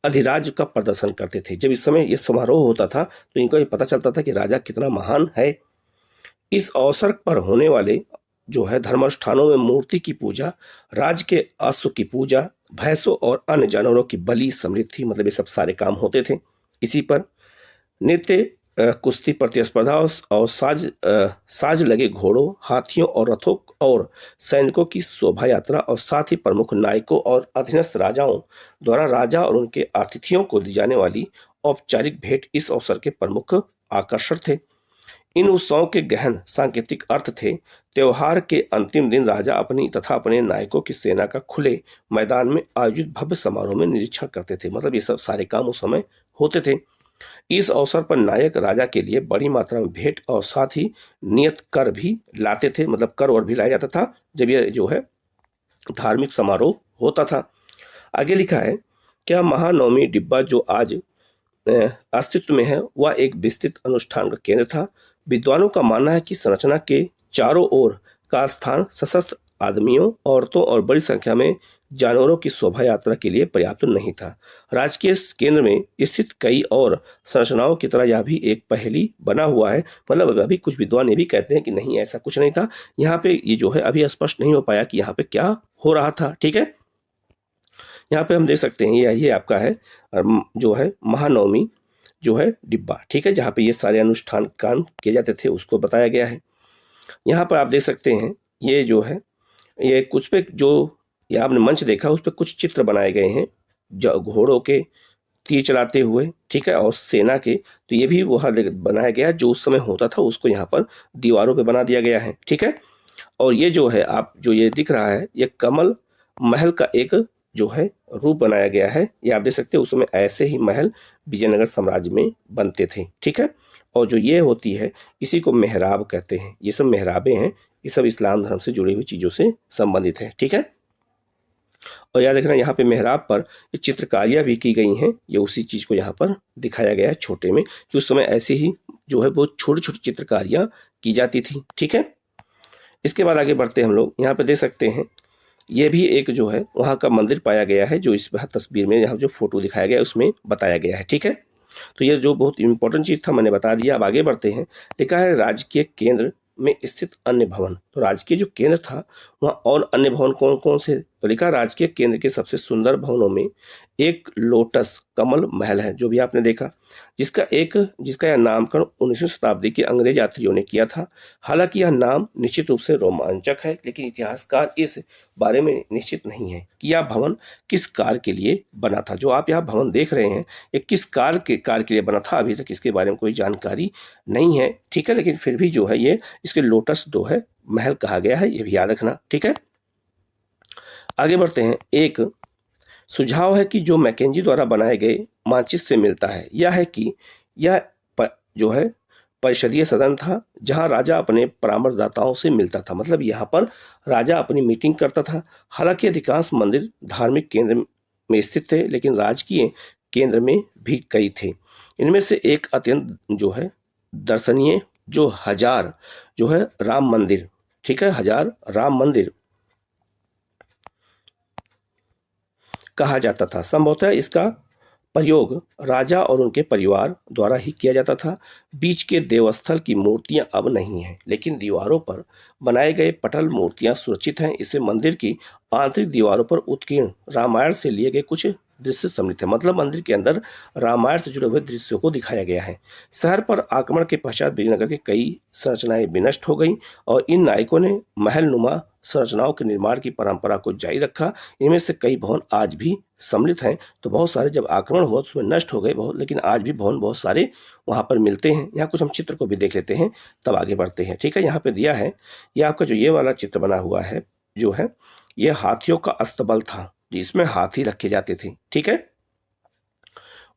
अधिराज्य का प्रदर्शन करते थे। जब इस समय यह समारोह होता था तो इनको ये पता चलता था कि राजा कितना महान है। इस अवसर पर होने वाले जो है धर्मानुष्ठानों में मूर्ति की पूजा, राज्य के अश्व की पूजा, भैंसों और अन्य जानवरों की बलि सम्मिलित थी। मतलब ये सब सारे काम होते थे। इसी पर नृत्य, कुश्ती प्रतिस्पर्धा और साज लगे घोड़ों, हाथियों और रथों और सैनिकों की शोभा यात्रा, और साथ ही प्रमुख नायकों और अधीनस्थ राजाओं द्वारा राजा और उनके अतिथियों को दी जाने वाली औपचारिक भेंट इस अवसर के प्रमुख आकर्षण थे। इन उत्सवों के गहन सांकेतिक अर्थ थे। त्योहार के अंतिम दिन राजा अपनी तथा अपने नायकों की सेना का खुले मैदान में आयोजित भव्य समारोह में निरीक्षण करते थे। मतलब ये सब सारे काम उस समय होते थे। इस अवसर पर नायक राजा के लिए बड़ी मात्रा में भेंट और साथ ही नियत कर भी लाते थे। मतलब कर और भी लाया जाता था जब यह जो है धार्मिक समारोह होता था। आगे लिखा है, क्या महानवमी डिब्बा जो आज अस्तित्व में है वह एक विस्तृत अनुष्ठान का केंद्र था। विद्वानों का मानना है कि संरचना के चारों ओर का स्थान सशस्त्र आदमियों, औरतों और बड़ी संख्या में जानवरों की शोभा यात्रा के लिए पर्याप्त नहीं था। राजकीय केंद्र में स्थित कई और संरचनाओं की तरह यह भी एक पहेली बना हुआ है। मतलब अभी कुछ विद्वान ये भी कहते हैं कि नहीं, ऐसा कुछ नहीं था। यहाँ पे ये जो है अभी स्पष्ट नहीं हो पाया कि यहाँ पे क्या हो रहा था। ठीक है, यहाँ पे हम देख सकते हैं ये आपका है जो है महानवमी जो है डिब्बा, ठीक है, जहाँ पे ये सारे अनुष्ठान काम किए जाते थे उसको बताया गया है। यहाँ पर आप देख सकते हैं ये जो है ये कुछ पे जो ये आपने मंच देखा उस पर कुछ चित्र बनाए गए हैं घोड़ों के तीर चलाते हुए, ठीक है, और सेना के, तो ये भी वहाँ बनाया गया जो उस समय होता था उसको यहाँ पर दीवारों पे बना दिया गया है, ठीक है। और ये जो है आप जो ये दिख रहा है ये कमल महल का एक जो है रूप बनाया गया है। ये आप देख सकते हैं उस समय ऐसे ही महल विजयनगर साम्राज्य में बनते थे, ठीक है। और जो ये होती है इसी को मेहराब कहते हैं। ये सब मेहराबें हैं, ये सब इस्लाम धर्म से जुड़ी हुई चीज़ों से संबंधित है, ठीक है। और याद रखना यहाँ पे मेहराब पर ये चित्रकारियाँ भी की गई हैं, ये उसी चीज़ को यहाँ पर दिखाया गया है छोटे में कि उस समय ऐसे ही जो है वो छोटी छोटी चित्रकारियाँ की जाती थी, ठीक है। इसके बाद आगे बढ़ते हम लोग, यहाँ पे देख सकते हैं ये भी एक जो है वहाँ का मंदिर पाया गया है जो इस तस्वीर में यहाँ जो फोटो दिखाया गया है उसमें बताया गया है, ठीक है। तो ये जो बहुत इंपॉर्टेंट चीज़ था मैंने बता दिया। अब आगे बढ़ते हैं। लिखा है राजकीय केंद्र में स्थित अन्य भवन। तो राजकीय जो केंद्र था वहाँ और अन्य भवन कौन कौन से, तो लिखा राजकीय केंद्र के सबसे सुंदर भवनों में एक लोटस कमल महल है जो भी आपने देखा, जिसका यह नामकरण 19वीं शताब्दी के अंग्रेज यात्रियों ने किया था। हालांकि यह नाम निश्चित रूप से रोमांचक है, लेकिन इतिहासकार इस बारे में निश्चित नहीं है कि यह भवन किस कार्य के लिए बना था। जो आप यहाँ भवन देख रहे हैं ये किस कार्य के लिए बना था अभी तक इसके बारे में कोई जानकारी नहीं है, ठीक है। लेकिन फिर भी जो है ये इसके लोटस जो है महल कहा गया है, ये भी याद रखना, ठीक है। आगे बढ़ते हैं। एक सुझाव है कि जो मैकेंजी द्वारा बनाए गए मानचित्र से मिलता है यह है कि यह जो है परिषदीय सदन था जहां राजा अपने परामर्शदाताओं से मिलता था। मतलब यहाँ पर राजा अपनी मीटिंग करता था। हालांकि अधिकांश मंदिर धार्मिक केंद्र में स्थित थे, लेकिन राजकीय केंद्र में भी कई थे। इनमें से एक अत्यंत जो है दर्शनीय जो हजार जो है राम मंदिर, ठीक है, हजार राम मंदिर कहा जाता था। संभवतः इसका प्रयोग राजा और उनके परिवार द्वारा ही किया जाता था। बीच के देवस्थल की मूर्तियां अब नहीं हैं, लेकिन दीवारों पर बनाए गए पटल मूर्तियां सुरक्षित हैं। इससे मंदिर की आंतरिक दीवारों पर उत्कीर्ण रामायण से लिए गए कुछ दृश्य सम्मिलित है। मतलब मंदिर के अंदर रामायण से जुड़े हुए दृश्यों को दिखाया गया है। शहर पर आक्रमण के पश्चात विजयनगर की कई संरचनाएं विनष्ट हो गईं और इन नायकों ने महल नुमा संरचनाओं के निर्माण की परंपरा को जारी रखा। इनमें से कई भवन आज भी सम्मिलित हैं। तो बहुत सारे जब आक्रमण हुआ उसमें नष्ट हो गए बहुत, लेकिन आज भी भवन बहुत सारे वहां पर मिलते हैं। यहाँ कुछ हम चित्र को भी देख लेते हैं तब आगे बढ़ते हैं, ठीक है। यहाँ पे दिया है ये आपका जो ये वाला चित्र बना हुआ है जो है ये हाथियों का अस्तबल था जिसमें हाथी रखे जाते थे, ठीक है।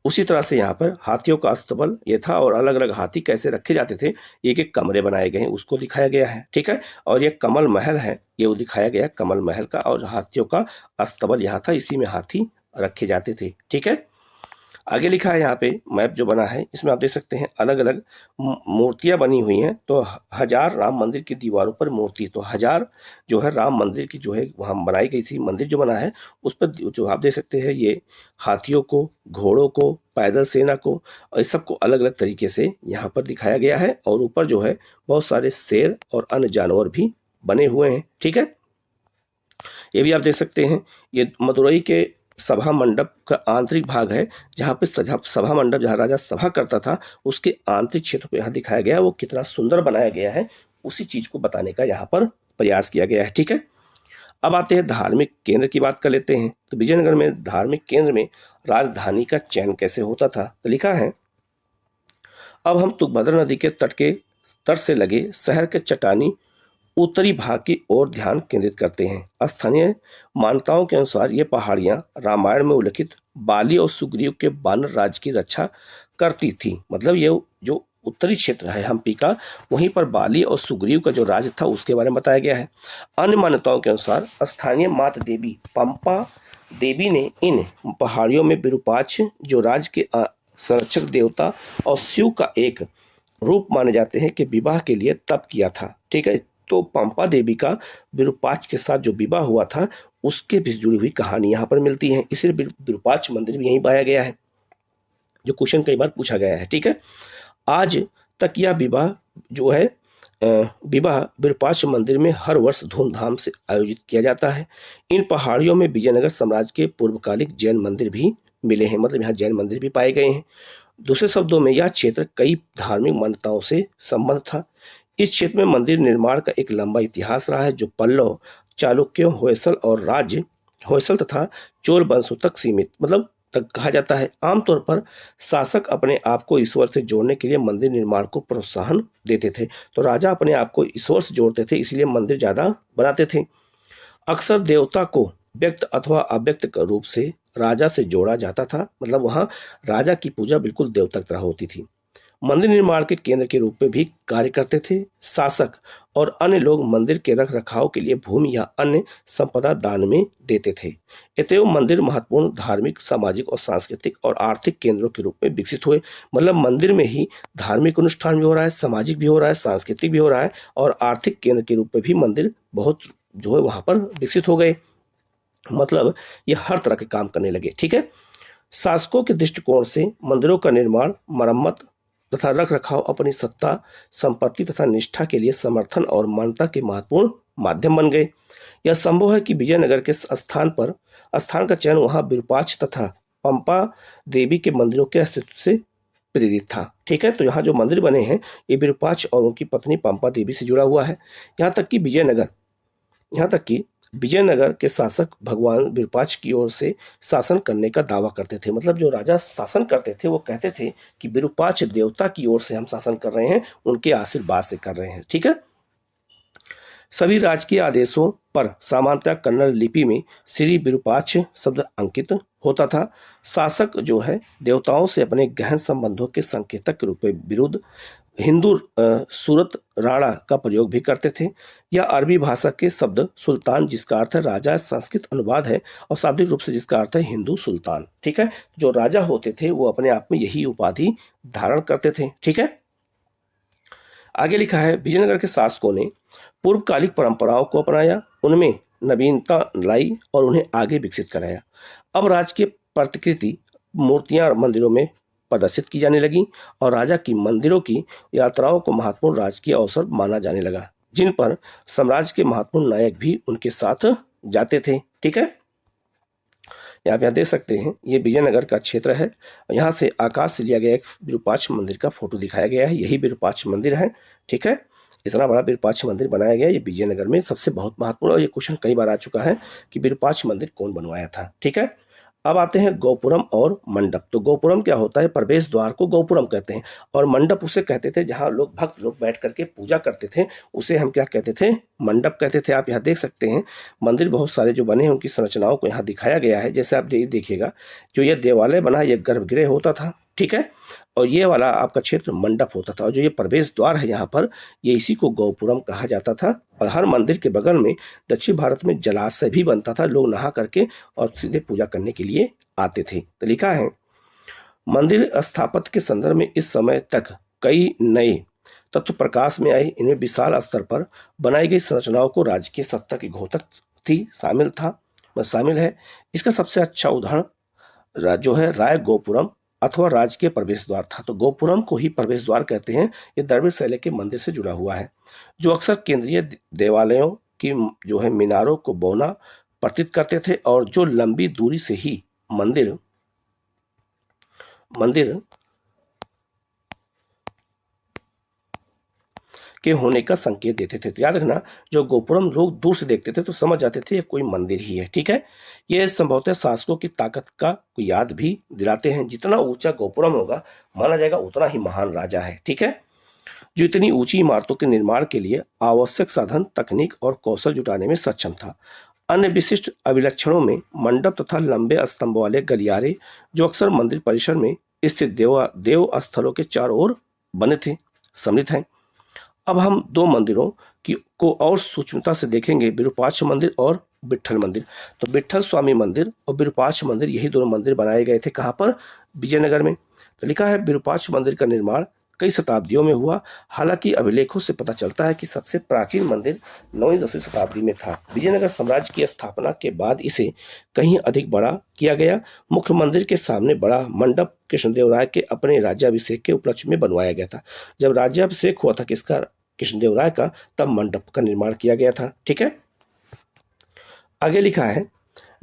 उसी तरह से यहाँ पर हाथियों का अस्तबल ये था और अलग अलग हाथी कैसे रखे जाते थे एक एक कमरे बनाए गए हैं उसको दिखाया गया है, ठीक है। और ये कमल महल है, ये वो दिखाया गया कमल महल का, और हाथियों का अस्तबल यहाँ था, इसी में हाथी रखे जाते थे, ठीक है। आगे लिखा है यहाँ पे मैप जो बना है इसमें आप देख सकते हैं अलग अलग मूर्तियां बनी हुई हैं। तो हजार राम मंदिर की दीवारों पर मूर्ति, तो हजार जो है राम मंदिर की जो है वहाँ बनाई गई थी, मंदिर जो बना है उस पर जो आप देख सकते हैं ये हाथियों को, घोड़ों को, पैदल सेना को, और इस सबको अलग अलग तरीके से यहाँ पर दिखाया गया है। और ऊपर जो है बहुत सारे शेर और अन्य जानवर भी बने हुए हैं, ठीक है। ये भी आप देख सकते हैं ये मदुरई के सभा मंडप का आंतरिक भाग है, जहाँ पे सभा मंडप जहाँ राजा सभा करता था उसके आंतरिक क्षेत्र को यहाँ दिखाया गया है। वो कितना सुंदर बनाया गया है उसी चीज को बताने का यहाँ पर प्रयास किया गया है, ठीक है। अब आते हैं धार्मिक केंद्र की बात कर लेते हैं। तो विजयनगर में धार्मिक केंद्र में राजधानी का चयन कैसे होता था, तो लिखा है अब हम तुंगभद्रा नदी के तट से लगे शहर के चट्टानी उत्तरी भाग की ओर ध्यान केंद्रित करते हैं। स्थानीय मान्यताओं के अनुसार ये पहाड़ियां रामायण में उल्लिखित बाली और सुग्रीव के वानर राज की रक्षा करती थी। मतलब ये जो उत्तरी क्षेत्र है हम्पी का, वहीं पर बाली और सुग्रीव का जो राज था उसके बारे में बताया गया है। अन्य मान्यताओं के अनुसार स्थानीय माता देवी पंपा देवी ने इन पहाड़ियों में विरूपाक्ष जो राज के संरक्षक देवता और शिव का एक रूप माने जाते हैं कि विवाह के लिए तप किया था, ठीक है। तो पंपा देवी का विरूपाक्ष के साथ जो विवाह हुआ था उसके भी जुड़ी हुई कहानी यहाँ पर मिलती है। इसलिए विरूपाक्ष मंदिर भी यहीं पाया गया है, जो क्वेश्चन कई बार पूछा गया है, ठीक है। आज तक यह विवाह जो है विवाह विरूपाक्ष मंदिर में हर वर्ष धूमधाम से आयोजित किया जाता है। इन पहाड़ियों में विजयनगर साम्राज्य के पूर्वकालिक जैन मंदिर भी मिले हैं, मतलब यहाँ जैन मंदिर भी पाए गए हैं। दूसरे शब्दों में यह क्षेत्र कई धार्मिक मान्यताओं से संबंध था। इस क्षेत्र में मंदिर निर्माण का एक लंबा इतिहास रहा है, जो पल्लव, चालुक्यों, होयसल तथा चोल वंशों तक सीमित मतलब तक कहा जाता है। आमतौर पर शासक अपने आप को ईश्वर से जोड़ने के लिए मंदिर निर्माण को प्रोत्साहन देते थे। तो राजा अपने आप को ईश्वर से जोड़ते थे, इसलिए मंदिर ज्यादा बनाते थे। अक्सर देवता को व्यक्त अथवा अव्यक्त रूप से राजा से जोड़ा जाता था, मतलब वहां राजा की पूजा बिल्कुल देवता की तरह होती थी। मंदिर निर्माण के केंद्र के रूप में भी कार्य करते थे। शासक और अन्य लोग मंदिर के रख रखाव के लिए भूमि या अन्य संपदा दान में देते थे। अतएव मंदिर महत्वपूर्ण धार्मिक, सामाजिक और सांस्कृतिक और आर्थिक केंद्रों के रूप में विकसित हुए। मतलब मंदिर में ही धार्मिक अनुष्ठान भी हो रहा है, सामाजिक भी हो रहा है, सांस्कृतिक भी हो रहा है और आर्थिक केंद्र के रूप में भी मंदिर बहुत जो है वहां पर विकसित हो गए। मतलब ये हर तरह के काम करने लगे। ठीक है। शासकों के दृष्टिकोण से मंदिरों का निर्माण, मरम्मत तथा रख रखाव अपनी सत्ता, संपत्ति तथा निष्ठा के लिए समर्थन और मान्यता के महत्वपूर्ण माध्यम बन गए। यह संभव है कि विजयनगर के स्थान का चयन वहां विरूपाक्ष तथा पंपा देवी के मंदिरों के अस्तित्व से प्रेरित था। ठीक है। तो यहाँ जो मंदिर बने हैं ये विरूपाक्ष और उनकी पत्नी पंपा देवी से जुड़ा हुआ है। यहाँ तक कि विजयनगर के शासक भगवान विरूपाक्ष की ओर से शासन करने का दावा करते थे। मतलब जो राजा शासन करते थे वो कहते थे कि विरूपाक्ष देवता की ओर से हम शासन कर रहे हैं, उनके आशीर्वाद से कर रहे हैं। ठीक है। सभी राजकीय आदेशों पर सामान्यतः कन्नड़ लिपि में श्री विरूपाक्ष शब्द अंकित होता था। शासक जो है देवताओं से अपने गहन संबंधों के संकेतक के रूप में विरुद्ध हिंदू सूरत राणा का प्रयोग भी करते थे। यह अरबी भाषा के शब्द सुल्तान, जिसका अर्थ है राजा, संस्कृत अनुवाद है और शाब्दिक रूप से जिसका अर्थ है हिंदू सुल्तान। ठीक है। जो राजा होते थे वो अपने आप में यही उपाधि धारण करते थे। ठीक है। आगे लिखा है, विजयनगर के शासकों ने पूर्वकालिक परंपराओं को अपनाया, उनमें नवीनता लाई और उन्हें आगे विकसित कराया। अब राजकीय प्रतिकृति मूर्तियां मंदिरों में प्रदर्शित की जाने लगी और राजा की मंदिरों की यात्राओं को महत्वपूर्ण राजकीय अवसर माना जाने लगा, जिन पर साम्राज्य के महत्वपूर्ण नायक भी उनके साथ जाते थे। ठीक है। आप यहाँ देख सकते हैं ये विजयनगर का क्षेत्र है। यहाँ से आकाश से लिया गया एक विरूपाक्ष मंदिर का फोटो दिखाया गया है। यही विरूपाक्ष मंदिर है। ठीक है। इतना बड़ा विरूपाक्ष मंदिर बनाया गया ये विजयनगर में सबसे बहुत महत्वपूर्ण, और ये क्वेश्चन कई बार आ चुका है कि विरूपाक्ष मंदिर कौन बनवाया था। ठीक है। अब आते हैं गोपुरम और मंडप। तो गोपुरम क्या होता है? प्रवेश द्वार को गोपुरम कहते हैं और मंडप उसे कहते थे जहां लोग भक्त लोग बैठ करके पूजा करते थे, उसे हम क्या कहते थे? मंडप कहते थे। आप यहाँ देख सकते हैं मंदिर बहुत सारे जो बने हैं उनकी संरचनाओं को यहाँ दिखाया गया है। जैसे आप देखिएगा जो ये देवालय बना ये गर्भगृह होता था। ठीक है। और ये वाला आपका क्षेत्र मंडप होता था और जो ये प्रवेश द्वार है यहाँ पर ये इसी को गोपुरम कहा जाता था। और हर मंदिर के बगल में दक्षिण भारत में जलाशय भी बनता था, लोग नहा करके और सीधे पूजा करने के लिए आते थे। तो लिखा है, मंदिर स्थापत्य के संदर्भ में इस समय तक कई नए तत्व प्रकाश में आए। इनमें विशाल स्तर पर बनाई गई संरचनाओं को राजकीय सत्ता की घोतक थी शामिल है। इसका सबसे अच्छा उदाहरण जो है राय गोपुरम अथवा राजकीय प्रवेश द्वार था। तो गोपुरम को ही प्रवेश द्वार कहते हैं। ये द्रविड़ शैली के मंदिर से जुड़ा हुआ है, जो अक्सर केंद्रीय देवालयों की जो है मीनारों को बौना प्रतीत करते थे और जो लंबी दूरी से ही मंदिर के होने का संकेत देते थे। तो याद रखना, जो गोपुरम लोग दूर से देखते थे तो समझ जाते थे ये कोई मंदिर ही है। ठीक है। ये संभवतः शासकों की ताकत का याद भी दिलाते हैं। जितना ऊंचा गोपुरम होगा माना जाएगा उतना ही महान राजा है। ठीक है। जो इतनी ऊंची इमारतों के निर्माण के लिए आवश्यक साधन, तकनीक और कौशल जुटाने में सक्षम था। अन्य विशिष्ट अभिलक्षणों में मंडप तथा लंबे स्तंभ वाले गलियारे जो अक्सर मंदिर परिसर में स्थित देव स्थलों के चारों ओर बने थे सम्मिलित हैं। अब हम दो मंदिरों को और सूक्ष्मता से देखेंगे, विरूपाक्ष मंदिर और विट्ठल मंदिर। तो विट्ठल स्वामी मंदिर और विरूपाक्ष मंदिर यही दोनों मंदिर बनाए गए थे। कहाँ पर? विजयनगर में। तो लिखा है, विरूपाक्ष मंदिर का निर्माण कई शताब्दियों में हुआ। हालांकि अभिलेखों से पता चलता है कि सबसे प्राचीन मंदिर 9वीं-10वीं शताब्दी में था। विजयनगर साम्राज्य की स्थापना के बाद इसे कहीं अधिक बड़ा किया गया। मुख्य मंदिर के सामने बड़ा मंडप कृष्णदेव राय के अपने राज्याभिषेक के उपलक्ष्य में बनवाया गया था। जब राज्याभिषेक हुआ था किसका? कृष्णदेव राय का, तब मंडप का निर्माण किया गया था। ठीक है, आगे लिखा है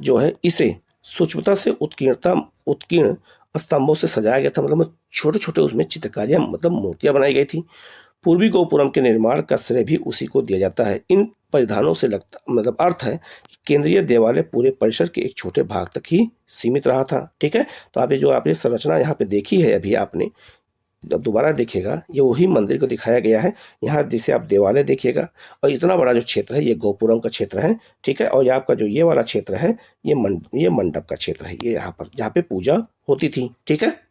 जो है इसे सूक्ष्मता से उत्कीर्ण स्तंभों से सजाया गया था, मतलब छोटे छोटे उसमें चित्रकारियां मतलब मूर्तियां बनाई गई थी। पूर्वी गोपुरम के निर्माण का श्रेय भी उसी को दिया जाता है। इन परिधानों से लगता मतलब अर्थ है कि केंद्रीय देवालय पूरे परिसर के एक छोटे भाग तक ही सीमित रहा था। ठीक है, तो आप ये जो आपने संरचना यहाँ पे देखी है अभी आपने, जब दोबारा देखिएगा ये वही मंदिर को दिखाया गया है। यहाँ जैसे आप देवालय देखिएगा और इतना बड़ा जो क्षेत्र है ये गोपुरम का क्षेत्र है। ठीक है, और ये आपका जो ये वाला क्षेत्र है ये मंडप का क्षेत्र है, ये यहाँ पर जहाँ पे पूजा होती थी। ठीक है,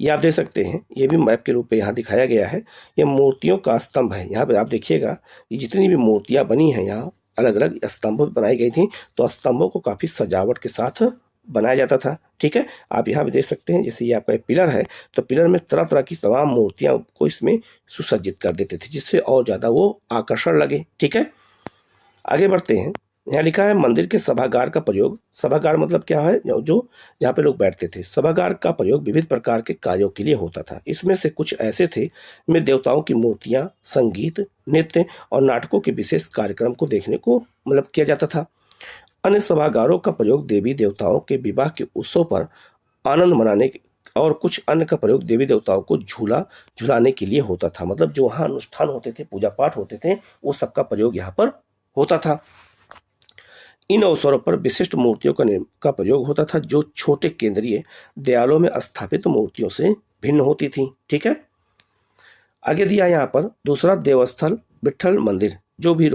ये आप देख सकते हैं, ये भी मैप के रूप में यहाँ दिखाया गया है। ये मूर्तियों का स्तंभ है, यहाँ पे आप देखिएगा ये जितनी भी मूर्तियां बनी हैं यहाँ अलग अलग स्तंभ बनाई गई थी, तो स्तंभों को काफी सजावट के साथ बनाया जाता था। ठीक है, आप यहाँ पे देख सकते हैं जैसे ये आपका एक पिलर है, तो पिलर में तरह तरह की तमाम मूर्तियां को इसमें सुसज्जित कर देते थे जिससे और ज्यादा वो आकर्षण लगे। ठीक है, आगे बढ़ते हैं। यहाँ लिखा है मंदिर के सभागार का प्रयोग। सभागार मतलब क्या है, जो जहाँ पे लोग बैठते थे। सभागार का प्रयोग विविध प्रकार के कार्यों के लिए होता था। इसमें से कुछ ऐसे थे जिनमें देवताओं की मूर्तियां, संगीत, नृत्य और नाटकों के विशेष कार्यक्रम को देखने को मतलब किया जाता था। अन्य सभागारों का प्रयोग देवी देवताओं के विवाह के उत्सव पर आनंद मनाने और कुछ अन्य का प्रयोग देवी देवताओं को झुलाने के लिए होता था। मतलब जो वहाँ अनुष्ठान होते थे, पूजा पाठ होते थे, वो सबका प्रयोग यहाँ पर होता था। इन अवसरों पर विशिष्ट मूर्तियों का प्रयोग होता था जो छोटे केंद्रीय दयालों में स्थापित मूर्तियों से भिन्न होती थी। ठीक है, आगे दिया यहाँ पर दूसरा देवस्थल विट्ठल मंदिर, जो भी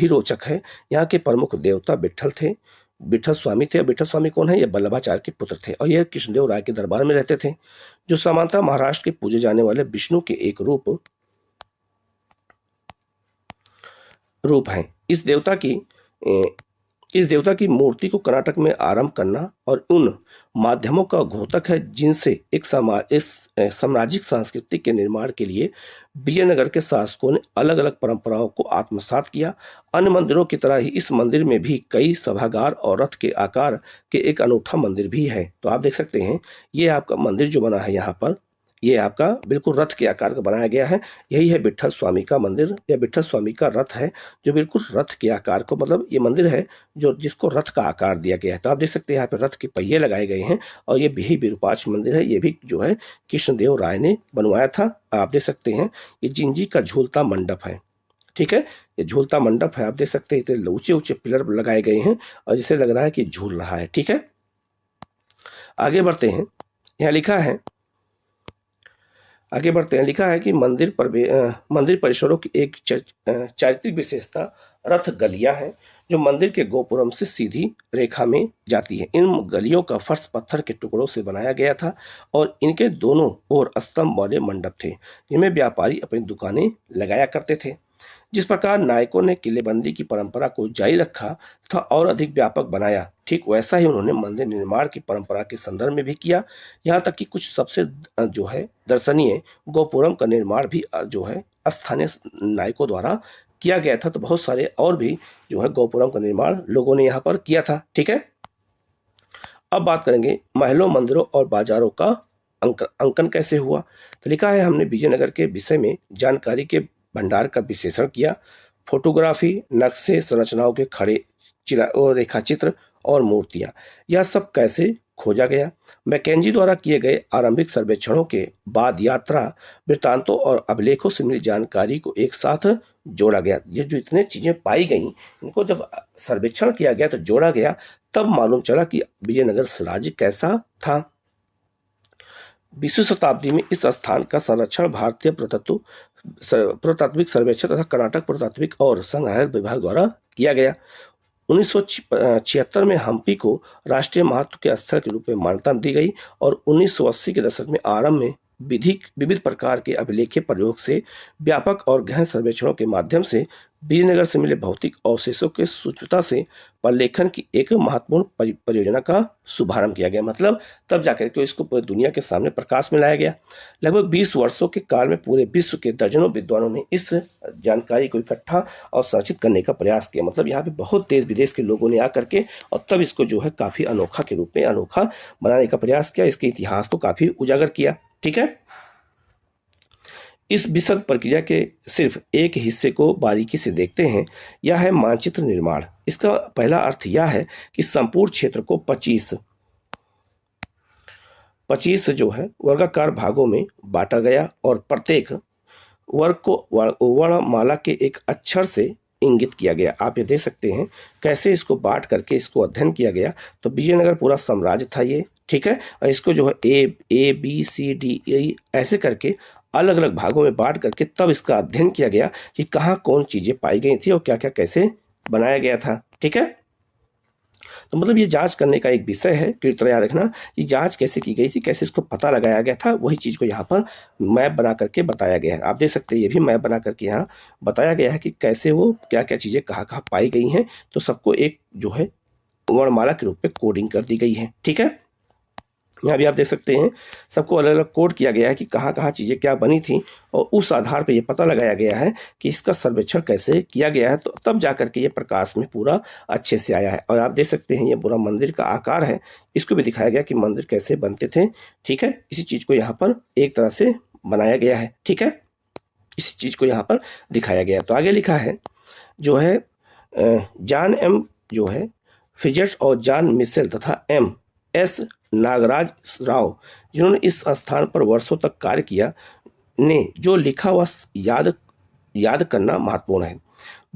रोचक है। यहाँ के प्रमुख देवता विट्ठल थे, विट्ठल स्वामी थे। विट्ठल स्वामी कौन है, ये वल्लभाचार्य के पुत्र थे और यह कृष्णदेव राय के दरबार में रहते थे, जो सामान्यतः महाराष्ट्र के पूजे जाने वाले विष्णु के एक रूप है। इस देवता की मूर्ति को कर्नाटक में आरंभ करना और उन माध्यमों का घोतक है जिनसे इस साम्राज्यिक संस्कृति के निर्माण के लिए विजयनगर के शासकों ने अलग अलग परंपराओं को आत्मसात किया। अन्य मंदिरों की तरह ही इस मंदिर में भी कई सभागार और रथ के आकार के एक अनूठा मंदिर भी है। तो आप देख सकते हैं ये आपका मंदिर जो बना है यहाँ पर, ये आपका बिल्कुल रथ के आकार का बनाया गया है। यही है विट्ठल स्वामी का मंदिर या विट्ठल स्वामी का रथ है, जो बिल्कुल रथ के आकार को मतलब ये मंदिर है जो जिसको रथ का आकार दिया गया है। तो आप देख सकते हैं यहाँ पे रथ के पहिए लगाए गए हैं और ये भी विरूपाक्ष मंदिर है, ये भी जो है कृष्णदेव राय ने बनवाया था। आप देख सकते हैं ये जिंजी का झूलता मंडप है। ठीक है, ये झूलता मंडप है, आप देख सकते हैं इतने ऊंचे ऊंचे पिलर लगाए गए हैं और जिसे लग रहा है कि झूल रहा है। ठीक है, आगे बढ़ते हैं। यहाँ लिखा है कि मंदिर परिसरों की एक चारित्रिक विशेषता रथ गलियां हैं जो मंदिर के गोपुरम से सीधी रेखा में जाती है। इन गलियों का फर्श पत्थर के टुकड़ों से बनाया गया था और इनके दोनों ओर स्तंभ वाले मंडप थे जिनमें व्यापारी अपनी दुकानें लगाया करते थे। जिस प्रकार नायकों ने किलेबंदी की परंपरा को जारी रखा तथा और अधिक व्यापक बनाया, ठीक वैसा ही उन्होंने मंदिर निर्माण की परंपरा के संदर्भ में भी किया। यहाँ तक कि कुछ सबसे जो है दर्शनीय गोपुरम का निर्माण भी जो है स्थानीय नायकों द्वारा किया गया था। तो बहुत सारे और भी जो है गोपुरम का निर्माण लोगों ने यहाँ पर किया था। ठीक है, अब बात करेंगे महलों, मंदिरों और बाजारों का अंकन कैसे हुआ। तो लिखा है हमने विजयनगर के विषय में जानकारी के भंडार का विश्लेषण किया। फोटोग्राफी, नक्शे, संरचनाओं के खड़े और रेखाचित्र और मूर्तियां, यह सब कैसे खोजा गया। मैकेंजी द्वारा किए गए आरंभिक सर्वेक्षणों के बाद यात्रा वृत्तांतों और अभिलेखों से मिली जानकारी को एक साथ जोड़ा गया। ये जो इतने चीजें पाई गई इनको जब सर्वेक्षण किया गया तो जोड़ा गया, तब मालूम चला कि विजयनगर राज्य कैसा था। 20वीं शताब्दी में इस स्थान का संरक्षण भारतीय पुरातात्विक सर्वेक्षण तथा कर्नाटक पुरातात्विक और संग्रहालय विभाग द्वारा किया गया। 1976 में हम्पी को राष्ट्रीय महत्व के स्थल के रूप में मान्यता दी गई और 1980 के दशक में आरंभ में विविध प्रकार के अभिलेखीय प्रयोग से व्यापक और गहन सर्वेक्षणों के माध्यम से विजयनगर से मिले भौतिक अवशेषों के सूक्ष्मता से प्रलेखन की एक महत्वपूर्ण परियोजना का शुभारंभ किया गया। मतलब तब जाकर के इसको पूरी दुनिया के सामने प्रकाश में लाया गया। लगभग 20 वर्षों के काल में पूरे विश्व के दर्जनों विद्वानों ने इस जानकारी को इकट्ठा और संरक्षित करने का प्रयास किया। मतलब यहाँ पे बहुत देश विदेश के लोगों ने आकर के और तब इसको जो है काफी अनोखा के रूप में अनोखा बनाने का प्रयास किया, इसके इतिहास को काफी उजागर किया। ठीक है, इस विशद प्रक्रिया के सिर्फ एक हिस्से को बारीकी से देखते हैं। यह है मानचित्र निर्माण। इसका पहला अर्थ यह है कि संपूर्ण क्षेत्र को 25 जो है वर्गाकार भागों में बांटा गया और प्रत्येक वर्ग को वर्णमाला के एक अक्षर से इंगित किया गया। आप ये देख सकते हैं कैसे इसको बांट करके इसको अध्ययन किया गया। तो विजयनगर पूरा साम्राज्य था ये, ठीक है, और इसको जो है A B C D E ऐसे करके अलग अलग भागों में बांट करके तब इसका अध्ययन किया गया कि कहाँ कौन चीजें पाई गई थी और क्या क्या कैसे बनाया गया था, ठीक है। तो मतलब ये जांच करने का एक विषय है कि तरह याद रखना ये जांच कैसे की गई थी, कैसे इसको पता लगाया गया था, वही चीज को यहाँ पर मैप बना करके बताया गया है। आप देख सकते हैं ये भी मैप बना करके यहाँ बताया गया है कि कैसे वो क्या क्या चीजें कहाँ कहाँ पाई गई हैं। तो सबको एक जो है वर्णमाला के रूप में कोडिंग कर दी गई है, ठीक है। यहाँ भी आप देख सकते हैं सबको अलग अलग कोड किया गया है कि कहाँ कहाँ चीज़ें क्या बनी थी और उस आधार पर ये पता लगाया गया है कि इसका सर्वेक्षण कैसे किया गया है। तो तब जा करके ये प्रकाश में पूरा अच्छे से आया है। और आप देख सकते हैं ये पूरा मंदिर का आकार है, इसको भी दिखाया गया कि मंदिर कैसे बनते थे, ठीक है। इसी चीज़ को यहाँ पर एक तरह से बनाया गया है, ठीक है, इस चीज़ को यहाँ पर दिखाया गया। तो आगे लिखा है जो है जॉन एम जो है फिजेट्स और जॉन मिशेल तथा एम एस नागराज राव जिन्होंने इस स्थान पर वर्षों तक कार्य किया ने जो लिखा वह याद करना महत्वपूर्ण है,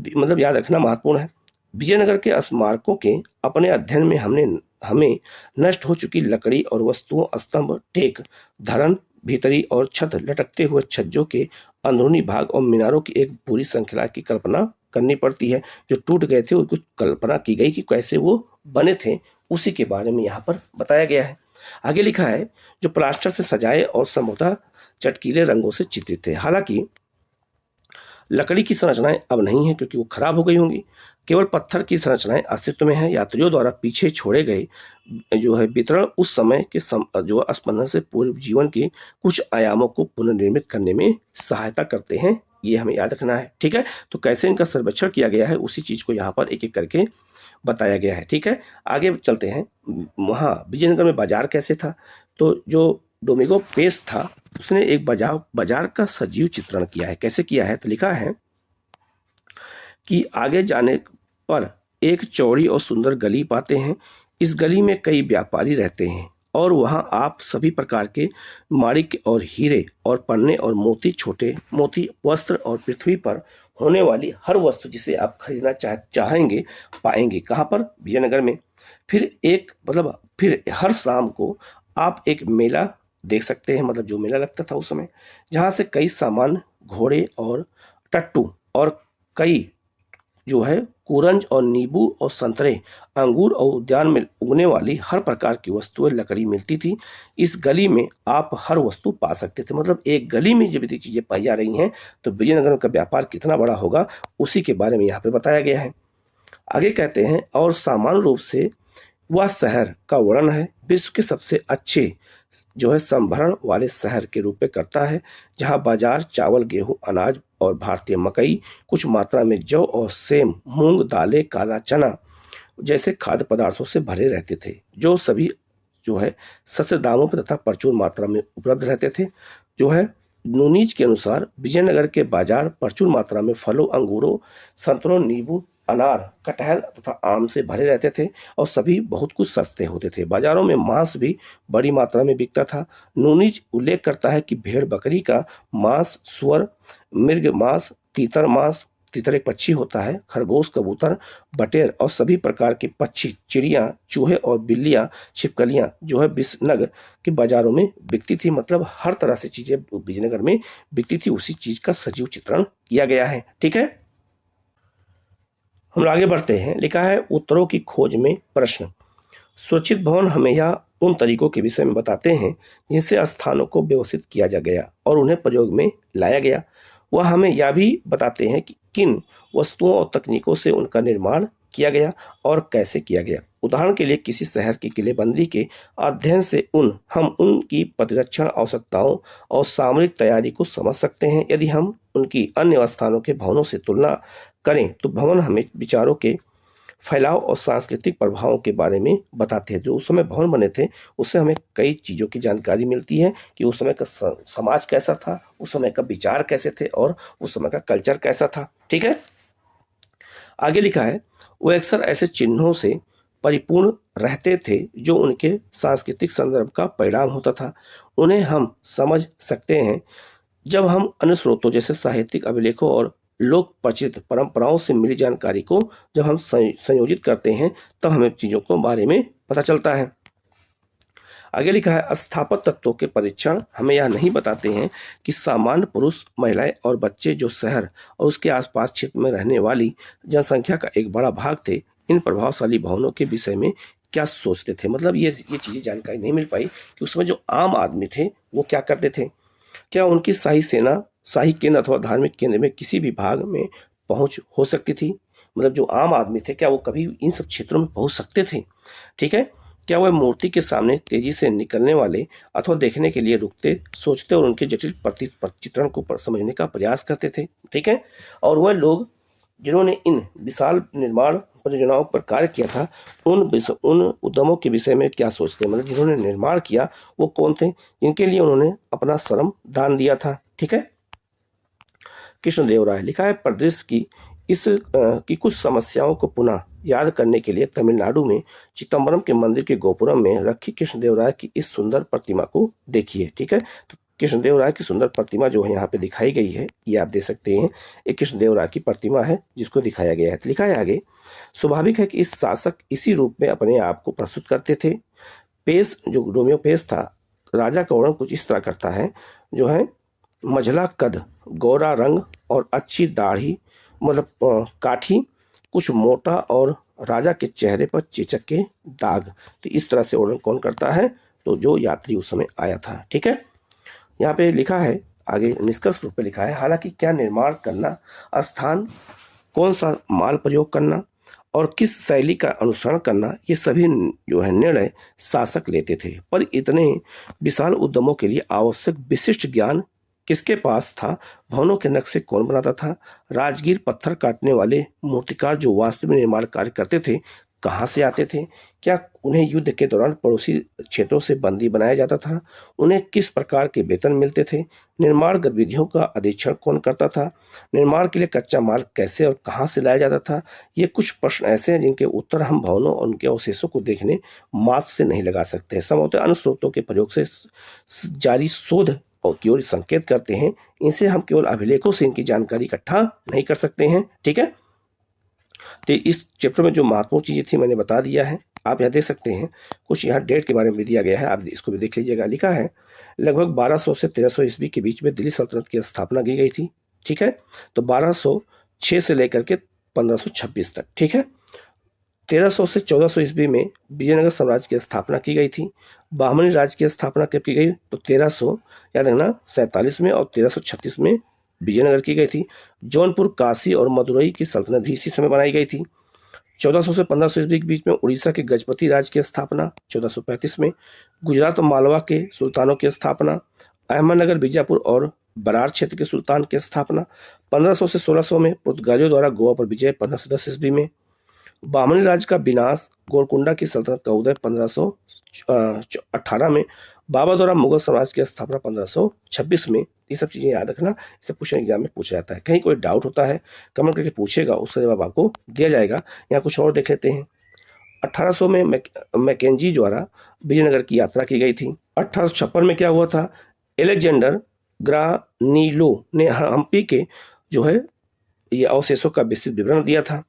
मतलब याद रखना महत्वपूर्ण है। विजयनगर के स्मारकों के अपने अध्ययन में हमें नष्ट हो चुकी लकड़ी और वस्तुओं, स्तंभ, टेक, धरन, भीतरी और छत लटकते हुए छज्जों के अंदरूनी भाग और मीनारों की एक पूरी श्रृंखला की कल्पना करनी पड़ती है। जो टूट गए थे उसकी कल्पना की गई कि कैसे वो बने थे, उसी के बारे में यहाँ पर बताया गया है। आगे लिखा है जो प्लास्टर से सजाए और संभवतः चटकीले रंगों से चित्रित थे। हालांकि लकड़ी की संरचनाएं अब नहीं है क्योंकि वो खराब हो गई होंगी, केवल पत्थर की संरचनाएं अस्तित्व में है। यात्रियों द्वारा पीछे छोड़े गए जो है वितरण उस समय के जो स्पंदन से पूर्व जीवन के कुछ आयामों को पुनर्निर्मित करने में सहायता करते हैं, ये हमें याद रखना है, ठीक है। तो कैसे इनका सर्वेक्षण किया गया है उसी चीज को यहाँ पर एक एक करके बताया गया है, ठीक है। आगे चलते हैं, वहाँ विजयनगर में बाजार कैसे था। तो जो डोमिंगो पेस था उसने एक बाजार का सजीव चित्रण किया है। कैसे किया है, तो लिखा है कि आगे जाने पर एक चौड़ी और सुंदर गली पाते हैं। इस गली में कई व्यापारी रहते हैं और वहां आप सभी प्रकार के माणिक्य और हीरे और पन्ने और मोती, छोटे मोती, वस्त्र और पृथ्वी पर होने वाली हर वस्तु जिसे आप खरीदना चाहेंगे पाएंगे। कहाँ पर, विजयनगर में। फिर हर शाम को आप एक मेला देख सकते हैं, मतलब जो मेला लगता था उस समय, जहाँ से कई सामान, घोड़े और टट्टू और कई जो है कुरंज और नींबू और संतरे, अंगूर और उद्यान में उगने वाली हर प्रकार की वस्तुएं, लकड़ी मिलती थी। इस गली में आप हर वस्तु पा सकते थे। मतलब एक गली में जब ये चीजें पाई जा रही हैं तो विजयनगर का व्यापार कितना बड़ा होगा उसी के बारे में यहाँ पे बताया गया है। आगे कहते हैं और सामान्य रूप से वह शहर का वर्णन है विश्व के सबसे अच्छे जो है संभरण वाले शहर के रूप में करता है, जहां बाजार चावल, गेहूं, अनाज और भारतीय मकई, कुछ मात्रा में जौ और सेम, मूंग, दालें, काला चना जैसे खाद्य पदार्थों से भरे रहते थे, जो सभी जो है सस्ते दामों पर तथा प्रचुर मात्रा में उपलब्ध रहते थे। जो है नूनीज के अनुसार विजयनगर के बाजार प्रचुर मात्रा में फलों, अंगूरों, संतरों, नींबू, अनार, कटहल तथा आम से भरे रहते थे और सभी बहुत कुछ सस्ते होते थे। बाजारों में मांस भी बड़ी मात्रा में बिकता था। नूनीज उल्लेख करता है कि भेड़ बकरी का मांस, सुअर, मृग मांस, तीतर एक पक्षी होता है, खरगोश, कबूतर, बटेर और सभी प्रकार के पक्षी, चिड़िया, चूहे और बिल्लियां, छिपकलियां जो है विजयनगर के बाजारों में बिकती थी। मतलब हर तरह से चीजें विजयनगर में बिकती थी, उसी चीज का सजीव चित्रण किया गया है, ठीक है। हम आगे बढ़ते हैं। लिखा है उत्तरों की खोज में प्रश्न। सुरक्षित भवन हमें यह उन तरीकों के विषय में बताते हैं जिनसे स्थानों को व्यवस्थित किया जा गया और उन्हें प्रयोग में लाया गया। वह हमें यह भी बताते हैं कि किन वस्तुओं और तकनीकों से उनका निर्माण किया गया और कैसे किया गया। उदाहरण के लिए किसी शहर की किलेबंदी के अध्ययन से हम उनकी प्रतिरक्षण आवश्यकताओं और सामरिक तैयारी को समझ सकते हैं। यदि हम उनकी अन्य स्थानों के भवनों से तुलना करें तो भवन हमें विचारों के फैलाव और सांस्कृतिक प्रभावों के बारे में बताते हैं। जो उस समय भवन बने थे उससे हमें कई चीज़ों की जानकारी मिलती है कि उस समय का समाज कैसा था, उस समय का विचार कैसे थे और उस समय का कल्चर कैसा था। ठीक है, आगे लिखा है, वो अक्सर ऐसे चिन्हों से परिपूर्ण रहते थे जो उनके सांस्कृतिक संदर्भ का परिणाम होता था। उन्हें हम समझ सकते हैं जब हम अन्य स्रोतों जैसे साहित्यिक अभिलेखों और लोक प्रचलित परंपराओं से मिली जानकारी को जब हम संयोजित करते हैं तब हमें चीज़ों को बारे में पता चलता है। आगे लिखा है, स्थापत्य तत्वों के परीक्षण हमें यह नहीं बताते हैं कि सामान्य पुरुष, महिलाएं और बच्चे जो शहर और उसके आसपास क्षेत्र में रहने वाली जनसंख्या का एक बड़ा भाग थे, इन प्रभावशाली भवनों के विषय में क्या सोचते थे। मतलब ये चीज़ें जानकारी नहीं मिल पाई कि उसमें जो आम आदमी थे वो क्या करते थे। क्या उनकी शाही सेना शाही केंद्र अथवा धार्मिक केंद्र में किसी भी भाग में पहुंच हो सकती थी। मतलब जो आम आदमी थे क्या वो कभी इन सब क्षेत्रों में पहुंच सकते थे। ठीक है, क्या वह मूर्ति के सामने तेजी से निकलने वाले अथवा देखने के लिए रुकते, सोचते और उनके जटिल चित्रण को समझने का प्रयास करते थे। ठीक है, और वह लोग जिन्होंने इन विशाल निर्माण परियोजनाओं पर कार्य किया था उन उद्यमों के विषय में क्या सोचते हैं। मतलब जिन्होंने निर्माण किया वो कौन थे, जिनके लिए उन्होंने अपना श्रम दान दिया था। ठीक है, कृष्णदेवराय लिखा है, परिदृश्य की कुछ समस्याओं को पुनः याद करने के लिए तमिलनाडु में चिदम्बरम के मंदिर के गोपुरम में रखी कृष्णदेवराय की इस सुंदर प्रतिमा को देखिए। ठीक है, तो कृष्णदेवराय की सुंदर प्रतिमा जो है यहाँ पे दिखाई गई है, ये आप देख सकते हैं, एक कृष्णदेवराय की प्रतिमा है जिसको दिखाया गया है। तो लिखा है आगे, स्वाभाविक है कि इस शासक इसी रूप में अपने आप को प्रस्तुत करते थे। पेश जो रोमियो पेश था, राजा का वर्णन कुछ इस तरह करता है, जो है मझला कद, गोरा रंग और अच्छी दाढ़ी, मतलब काठी, कुछ मोटा और राजा के चेहरे पर चेचक के दाग। तो इस तरह से वर्णन कौन करता है, तो जो यात्री उस समय आया था। ठीक है, यहाँ पे लिखा है आगे निष्कर्ष रूप में लिखा है, हालांकि क्या निर्माण करना, स्थान, कौन सा माल प्रयोग करना और किस शैली का अनुसरण करना, ये सभी जो है निर्णय शासक लेते थे। पर इतने विशाल उद्यमों के लिए आवश्यक विशिष्ट ज्ञान किसके पास था। भवनों के नक्शे कौन बनाता था। राजगीर पत्थर काटने वाले मूर्तिकार जो वास्तव में निर्माण कार्य करते थे कहाँ से आते थे। क्या उन्हें युद्ध के दौरान पड़ोसी क्षेत्रों से बंदी बनाया जाता था। उन्हें किस प्रकार के वेतन मिलते थे। निर्माण गतिविधियों का अधीक्षण कौन करता था। निर्माण के लिए कच्चा माल कैसे और कहाँ से लाया जाता था। ये कुछ प्रश्न ऐसे हैं जिनके उत्तर हम भवनों और उनके अवशेषों को देखने मात्र से नहीं लगा सकते। संभवतः अन्य स्रोतों के प्रयोग से जारी शोध और की ओर संकेत करते हैं। इनसे हम केवल अभिलेखों से इनकी जानकारी इकट्ठा नहीं कर सकते हैं। ठीक है, तो इस चैप्टर में जो महत्वपूर्ण चीजें थी मैंने बता दिया है। आप यहाँ देख सकते हैं, कुछ यहाँ डेट के बारे में भी दिया गया है, आप इसको भी देख लीजिएगा। लिखा है लगभग 1200 से 1300 ईस्वी के बीच में दिल्ली सल्तनत की स्थापना की गई थी। ठीक है, तो 1206 से लेकर के 1526 तक। ठीक है, 1300 से 1400 ईस्वी में विजयनगर साम्राज्य की स्थापना की गई थी। बहमनी राज्य की स्थापना कब की गई, तो 1300 याद रखना 47 में और 1336 में विजयनगर की गई थी। जौनपुर, काशी और मदुरई की सल्तनत भी इसी समय बनाई गई थी। 1400 से 1500 ईस्वी के बीच में उड़ीसा के गजपति राज्य की स्थापना 1435 में। गुजरात और मालवा के सुल्तानों की स्थापना। अहमदनगर, बीजापुर और बरार क्षेत्र के सुल्तान की स्थापना 1500 से 1600 में। पुर्तगालियों द्वारा गोवा पर विजय 1510 ईस्वी में। बहमनी राज्य का विनाश, गोलकुंडा की सल्तनत का उदय 1518 में। बाबर द्वारा मुगल साम्राज्य की स्थापना 1526 में। ये सब चीजें याद रखना, इसे क्वेश्चन एग्जाम में पूछा जाता है। कहीं कोई डाउट होता है कमेंट करके पूछेगा, उसका जवाब आपको दिया जाएगा। यहाँ कुछ और देख लेते हैं। 1800 में मैकेंजी द्वारा विजयनगर की यात्रा की गई थी। 1856 में क्या हुआ था, एलेक्जेंडर ग्रानिलो ने हम्पी के जो है ये अवशेषों का विस्तृत विवरण दिया था।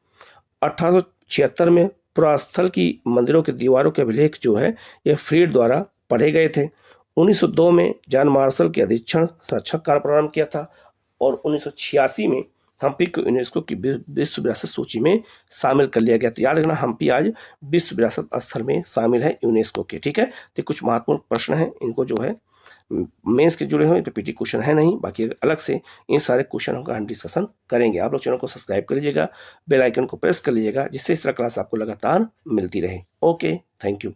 1876 में पुरास्थल की मंदिरों के दीवारों के अभिलेख जो है ये फ्रीड द्वारा पढ़े गए थे। 1902 में जॉन मार्शल के अधीक्षण संरक्षण कार्य प्रारंभ किया था और 1986 में हम्पी को यूनेस्को की विश्व विरासत सूची में शामिल कर लिया गया। तो याद रखना हम्पी आज विश्व विरासत स्थल में शामिल है यूनेस्को के। ठीक है, तो कुछ महत्वपूर्ण प्रश्न हैं, इनको जो है मेंस के जुड़े हुए तो पीटी क्वेश्चन है नहीं, बाकी अलग से इन सारे क्वेश्चनों का हम डिस्कशन करेंगे। आप लोग चैनल को सब्सक्राइब कर लीजिएगा, बेल आइकन को प्रेस कर लीजिएगा, जिससे इस तरह क्लास आपको लगातार मिलती रहे। Okay, thank you.